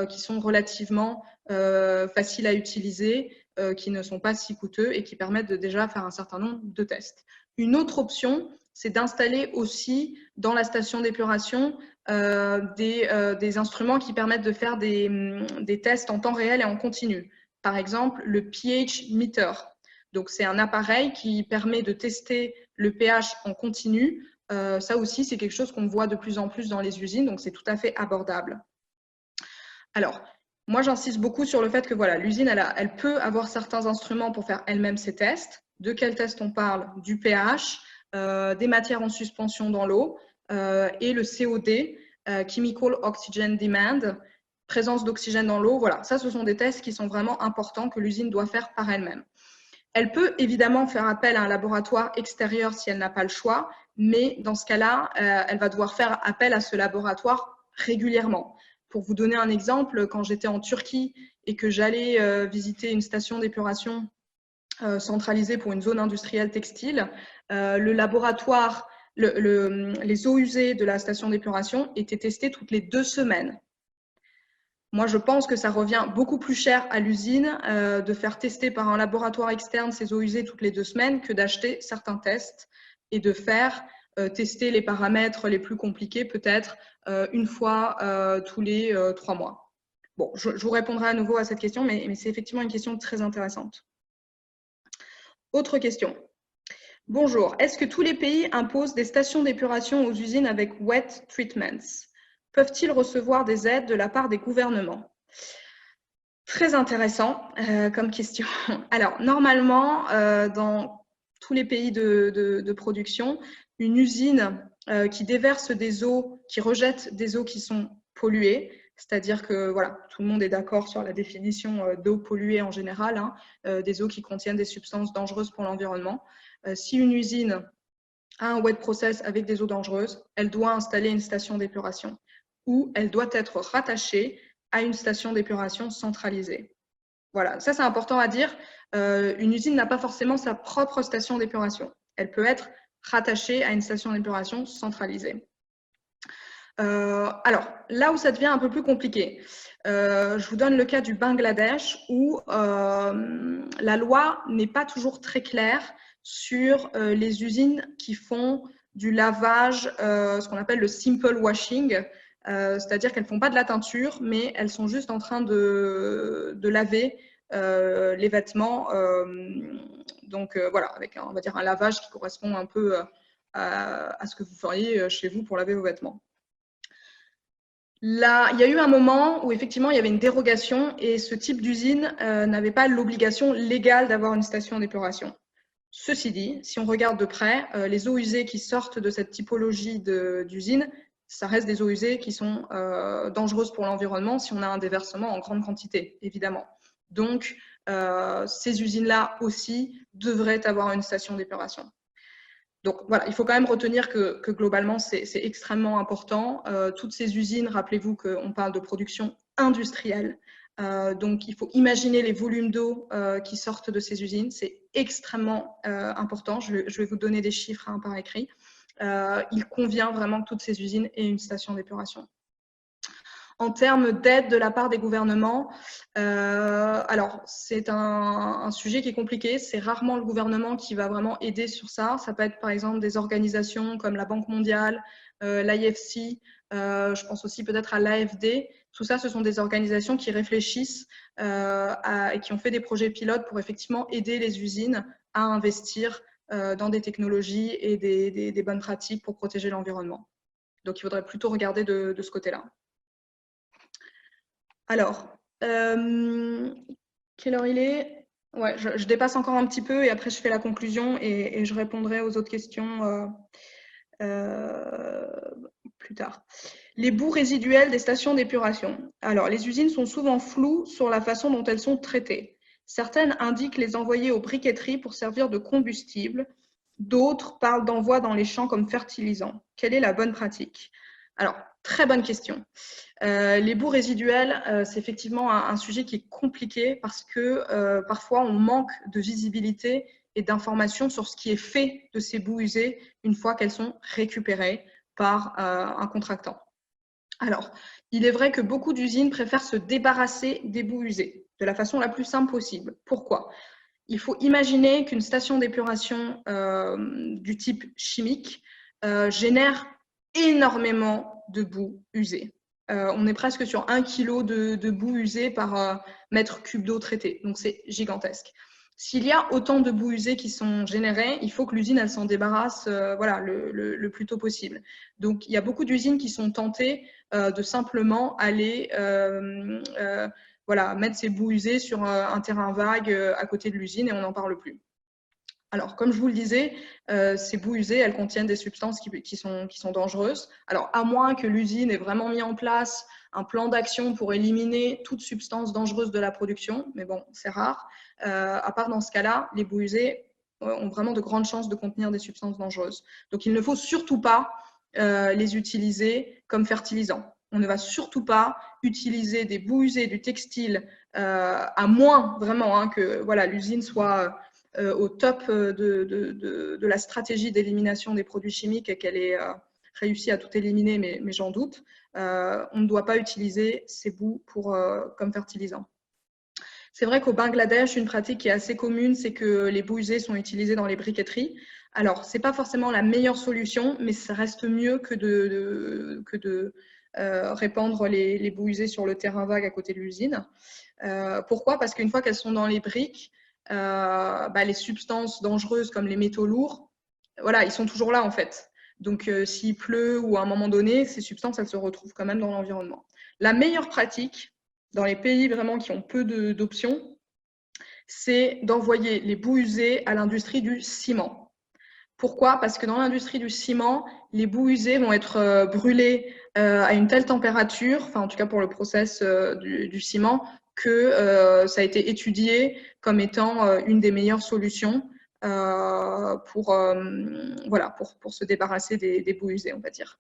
qui sont relativement faciles à utiliser, qui ne sont pas si coûteux et qui permettent de déjà faire un certain nombre de tests. Une autre option, c'est d'installer aussi dans la station d'épuration des instruments qui permettent de faire des tests en temps réel et en continu. Par exemple, le pH meter. Donc, c'est un appareil qui permet de tester le pH en continu. Ça aussi, c'est quelque chose qu'on voit de plus en plus dans les usines, donc c'est tout à fait abordable. Alors, moi, j'insiste beaucoup sur le fait que voilà, l'usine, elle peut avoir certains instruments pour faire elle-même ses tests. De quels tests on parle? Du pH, des matières en suspension dans l'eau et le COD, Chemical Oxygen Demand, présence d'oxygène dans l'eau. Voilà, ça, ce sont des tests qui sont vraiment importants que l'usine doit faire par elle-même. Elle peut évidemment faire appel à un laboratoire extérieur si elle n'a pas le choix, mais dans ce cas-là, elle va devoir faire appel à ce laboratoire régulièrement. Pour vous donner un exemple, quand j'étais en Turquie et que j'allais visiter une station d'épuration centralisée pour une zone industrielle textile, le laboratoire, les eaux usées de la station d'épuration étaient testées toutes les 2 semaines. Moi, je pense que ça revient beaucoup plus cher à l'usine de faire tester par un laboratoire externe ces eaux usées toutes les 2 semaines que d'acheter certains tests et de faire tester les paramètres les plus compliqués peut-être une fois tous les 3 mois. Bon, je vous répondrai à nouveau à cette question, mais c'est effectivement une question très intéressante. Autre question. Bonjour, est-ce que tous les pays imposent des stations d'épuration aux usines avec wet treatments? Peuvent-ils recevoir des aides de la part des gouvernements? Très intéressant comme question. Alors, normalement, dans tous les pays de production, une usine qui déverse des eaux, qui rejette des eaux qui sont polluées, c'est-à-dire que voilà, tout le monde est d'accord sur la définition d'eau polluée en général, hein, des eaux qui contiennent des substances dangereuses pour l'environnement. Si une usine a un wet process avec des eaux dangereuses, elle doit installer une station d'épuration ou elle doit être rattachée à une station d'épuration centralisée. Voilà, ça c'est important à dire. Une usine n'a pas forcément sa propre station d'épuration. Elle peut être rattachée à une station d'épuration centralisée. Alors, là où ça devient un peu plus compliqué, je vous donne le cas du Bangladesh où la loi n'est pas toujours très claire sur les usines qui font du lavage, ce qu'on appelle le simple washing, c'est-à-dire qu'elles ne font pas de la teinture, mais elles sont juste en train de laver les vêtements. Donc voilà, avec on va dire un lavage qui correspond un peu à ce que vous feriez chez vous pour laver vos vêtements. Là, il y a eu un moment où effectivement il y avait une dérogation et ce type d'usine n'avait pas l'obligation légale d'avoir une station d'épuration. Ceci dit, si on regarde de près, les eaux usées qui sortent de cette typologie d'usine, ça reste des eaux usées qui sont dangereuses pour l'environnement si on a un déversement en grande quantité, évidemment. Donc, ces usines-là aussi devraient avoir une station d'épuration. Donc voilà, il faut quand même retenir que globalement, c'est extrêmement important. Toutes ces usines, rappelez-vous qu'on parle de production industrielle. Donc il faut imaginer les volumes d'eau qui sortent de ces usines. C'est extrêmement important. Je vais vous donner des chiffres par écrit. Il convient vraiment que toutes ces usines aient une station d'épuration. En termes d'aide de la part des gouvernements, alors c'est un sujet qui est compliqué. C'est rarement le gouvernement qui va vraiment aider sur ça. Ça peut être par exemple des organisations comme la Banque mondiale, l'IFC, je pense aussi peut-être à l'AFD. Tout ça, ce sont des organisations qui réfléchissent et qui ont fait des projets pilotes pour effectivement aider les usines à investir dans des technologies et des bonnes pratiques pour protéger l'environnement. Donc, il faudrait plutôt regarder de ce côté-là. Alors, quelle heure il est? Ouais, je dépasse encore un petit peu et après je fais la conclusion et je répondrai aux autres questions plus tard. Les boues résiduelles des stations d'épuration. Alors, les usines sont souvent floues sur la façon dont elles sont traitées. Certaines indiquent les envoyer aux briqueteries pour servir de combustible. D'autres parlent d'envoi dans les champs comme fertilisant. Quelle est la bonne pratique? Alors, très bonne question. Les boues résiduelles, c'est effectivement un sujet qui est compliqué parce que parfois on manque de visibilité et d'informations sur ce qui est fait de ces boues usées une fois qu'elles sont récupérées par un contractant. Alors, il est vrai que beaucoup d'usines préfèrent se débarrasser des boues usées de la façon la plus simple possible. Pourquoi? Il faut imaginer qu'une station d'épuration du type chimique génère énormément de boue usée. On est presque sur 1 kg de boue usée par mètre cube d'eau traitée. Donc, c'est gigantesque. S'il y a autant de boue usée qui sont générées, il faut que l'usine elle s'en débarrasse voilà, le plus tôt possible. Donc, il y a beaucoup d'usines qui sont tentées de simplement aller voilà, mettre ces boues usées sur un terrain vague à côté de l'usine et on n'en parle plus. Alors, comme je vous le disais, ces boues usées, elles contiennent des substances qui sont dangereuses. Alors, à moins que l'usine ait vraiment mis en place un plan d'action pour éliminer toute substance dangereuse de la production, mais bon, c'est rare. À part dans ce cas-là, les boues usées ont vraiment de grandes chances de contenir des substances dangereuses. Donc, il ne faut surtout pas les utiliser comme fertilisants. On ne va surtout pas utiliser des boues usées du textile, à moins vraiment que voilà, l'usine soit au top de la stratégie d'élimination des produits chimiques et qu'elle ait réussi à tout éliminer, mais j'en doute. On ne doit pas utiliser ces boues comme fertilisants. C'est vrai qu'au Bangladesh, une pratique qui est assez commune, c'est que les boues usées sont utilisées dans les briqueteries. Alors, ce n'est pas forcément la meilleure solution, mais ça reste mieux que de répandre les boues usées sur le terrain vague à côté de l'usine. Pourquoi? Parce qu'une fois qu'elles sont dans les briques, les substances dangereuses comme les métaux lourds, voilà, ils sont toujours là en fait. Donc, s'il pleut ou à un moment donné, ces substances, elles se retrouvent quand même dans l'environnement. La meilleure pratique, dans les pays vraiment qui ont peu d'options, c'est d'envoyer les boues usées à l'industrie du ciment. Pourquoi? Parce que dans l'industrie du ciment, les boues usées vont être brûlées à une telle température, enfin en tout cas pour le process du ciment, que ça a été étudié comme étant une des meilleures solutions pour se débarrasser des boues usées, on va dire.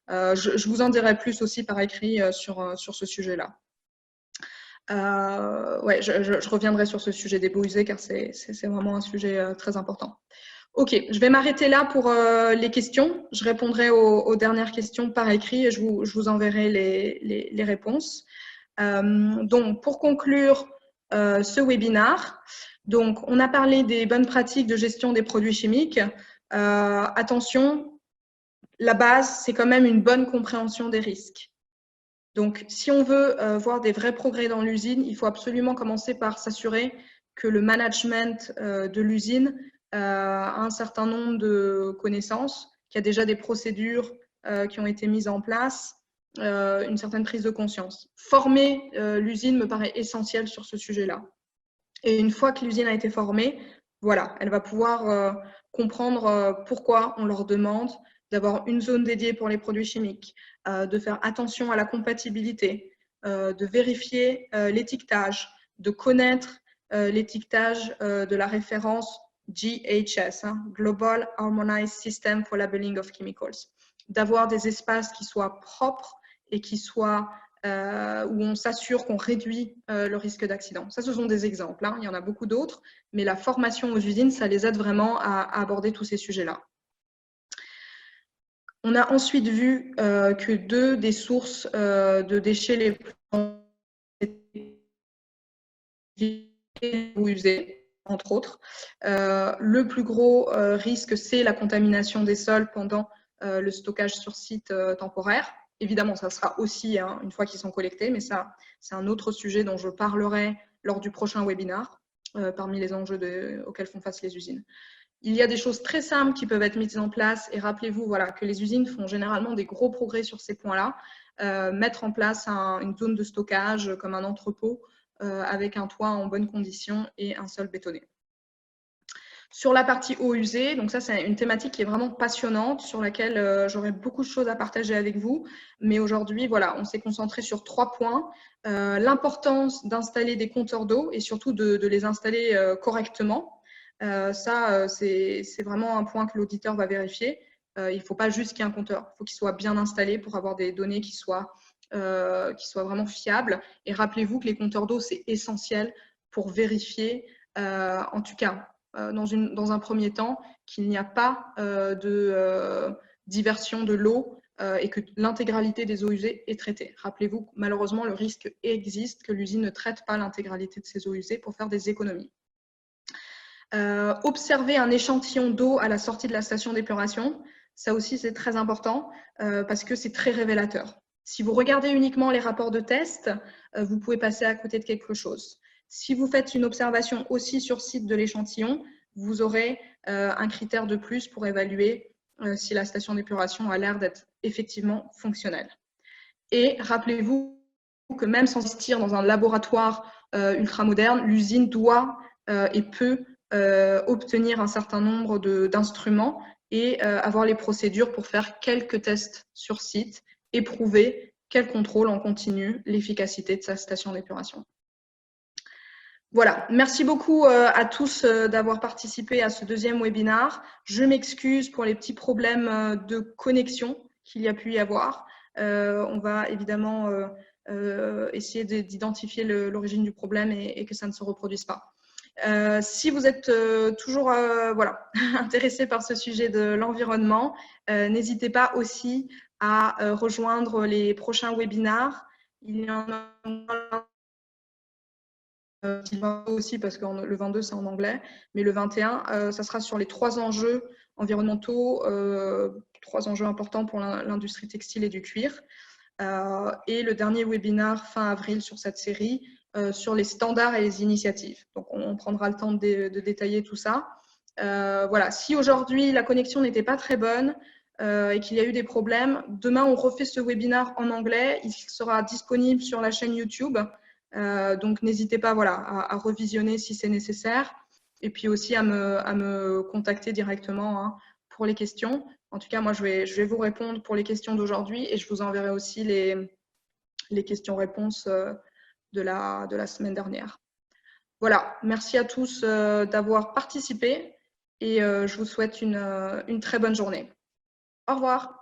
Je vous en dirai plus aussi par écrit sur ce sujet-là. Ouais, je reviendrai sur ce sujet des boues usées car c'est vraiment un sujet très important. Ok, je vais m'arrêter là pour les questions. Je répondrai aux dernières questions par écrit et je vous enverrai les réponses. Donc, pour conclure ce webinaire, donc, on a parlé des bonnes pratiques de gestion des produits chimiques. Attention, la base, c'est quand même une bonne compréhension des risques. Donc, si on veut voir des vrais progrès dans l'usine, il faut absolument commencer par s'assurer que le management de l'usine a un certain nombre de connaissances, qu'il y a déjà des procédures qui ont été mises en place, une certaine prise de conscience. Former l'usine me paraît essentiel sur ce sujet-là. Et une fois que l'usine a été formée, voilà, elle va pouvoir comprendre pourquoi on leur demande d'avoir une zone dédiée pour les produits chimiques, de faire attention à la compatibilité, de vérifier l'étiquetage, de connaître l'étiquetage de la référence GHS, Global Harmonized System for Labeling of Chemicals, d'avoir des espaces qui soient propres et qui soient où on s'assure qu'on réduit le risque d'accident. Ça, ce sont des exemples. Il y en a beaucoup d'autres, mais la formation aux usines, ça les aide vraiment à aborder tous ces sujets-là. On a ensuite vu que deux des sources de déchets les plus usés, entre autres. Le plus gros risque, c'est la contamination des sols pendant le stockage sur site temporaire. Évidemment, ça sera aussi une fois qu'ils sont collectés, mais ça, c'est un autre sujet dont je parlerai lors du prochain webinaire, parmi les enjeux auxquels font face les usines. Il y a des choses très simples qui peuvent être mises en place et rappelez-vous voilà, que les usines font généralement des gros progrès sur ces points-là. Mettre en place une zone de stockage comme un entrepôt avec un toit en bonnes conditions et un sol bétonné. Sur la partie eau usée, donc ça c'est une thématique qui est vraiment passionnante sur laquelle j'aurais beaucoup de choses à partager avec vous. Mais aujourd'hui, voilà, on s'est concentré sur 3 points. L'importance d'installer des compteurs d'eau et surtout de les installer correctement. C'est vraiment un point que l'auditeur va vérifier. Il ne faut pas juste qu'il y ait un compteur, il faut qu'il soit bien installé pour avoir des données qui soient vraiment fiables. Et rappelez-vous que les compteurs d'eau, c'est essentiel pour vérifier, en tout cas, dans un premier temps, qu'il n'y a pas de diversion de l'eau et que l'intégralité des eaux usées est traitée. Rappelez-vous que malheureusement, le risque existe que l'usine ne traite pas l'intégralité de ses eaux usées pour faire des économies. Observer un échantillon d'eau à la sortie de la station d'épuration, Ça aussi, c'est très important parce que c'est très révélateur. Si vous regardez uniquement les rapports de test, vous pouvez passer à côté de quelque chose. Si vous faites une observation aussi sur site de l'échantillon, vous aurez un critère de plus pour évaluer si la station d'épuration a l'air d'être effectivement fonctionnelle. Et rappelez-vous que même sans investir dans un laboratoire ultra moderne, l'usine doit et peut obtenir un certain nombre d'instruments et avoir les procédures pour faire quelques tests sur site et prouver qu'elle contrôle en continu l'efficacité de sa station d'épuration. Voilà, merci beaucoup à tous d'avoir participé à ce deuxième webinaire. Je m'excuse pour les petits problèmes de connexion qu'il y a pu y avoir. On va évidemment essayer d'identifier l'origine du problème et que ça ne se reproduise pas. Si vous êtes toujours voilà, intéressé par ce sujet de l'environnement, n'hésitez pas aussi à rejoindre les prochains webinaires. Il y en a aussi parce que le 22 c'est en anglais, mais le 21 ça sera sur les 3 enjeux environnementaux, 3 enjeux importants pour l'industrie textile et du cuir. Et le dernier webinaire fin avril sur cette série sur les standards et les initiatives. Donc on prendra le temps de détailler tout ça. Voilà, si aujourd'hui la connexion n'était pas très bonne et qu'il y a eu des problèmes, demain on refait ce webinaire en anglais, il sera disponible sur la chaîne YouTube. Donc n'hésitez pas voilà, à revisionner si c'est nécessaire et puis aussi à me contacter directement hein, pour les questions. En tout cas, moi je vais vous répondre pour les questions d'aujourd'hui et je vous enverrai aussi les questions-réponses de la semaine dernière. Voilà, merci à tous d'avoir participé et je vous souhaite une très bonne journée. Au revoir.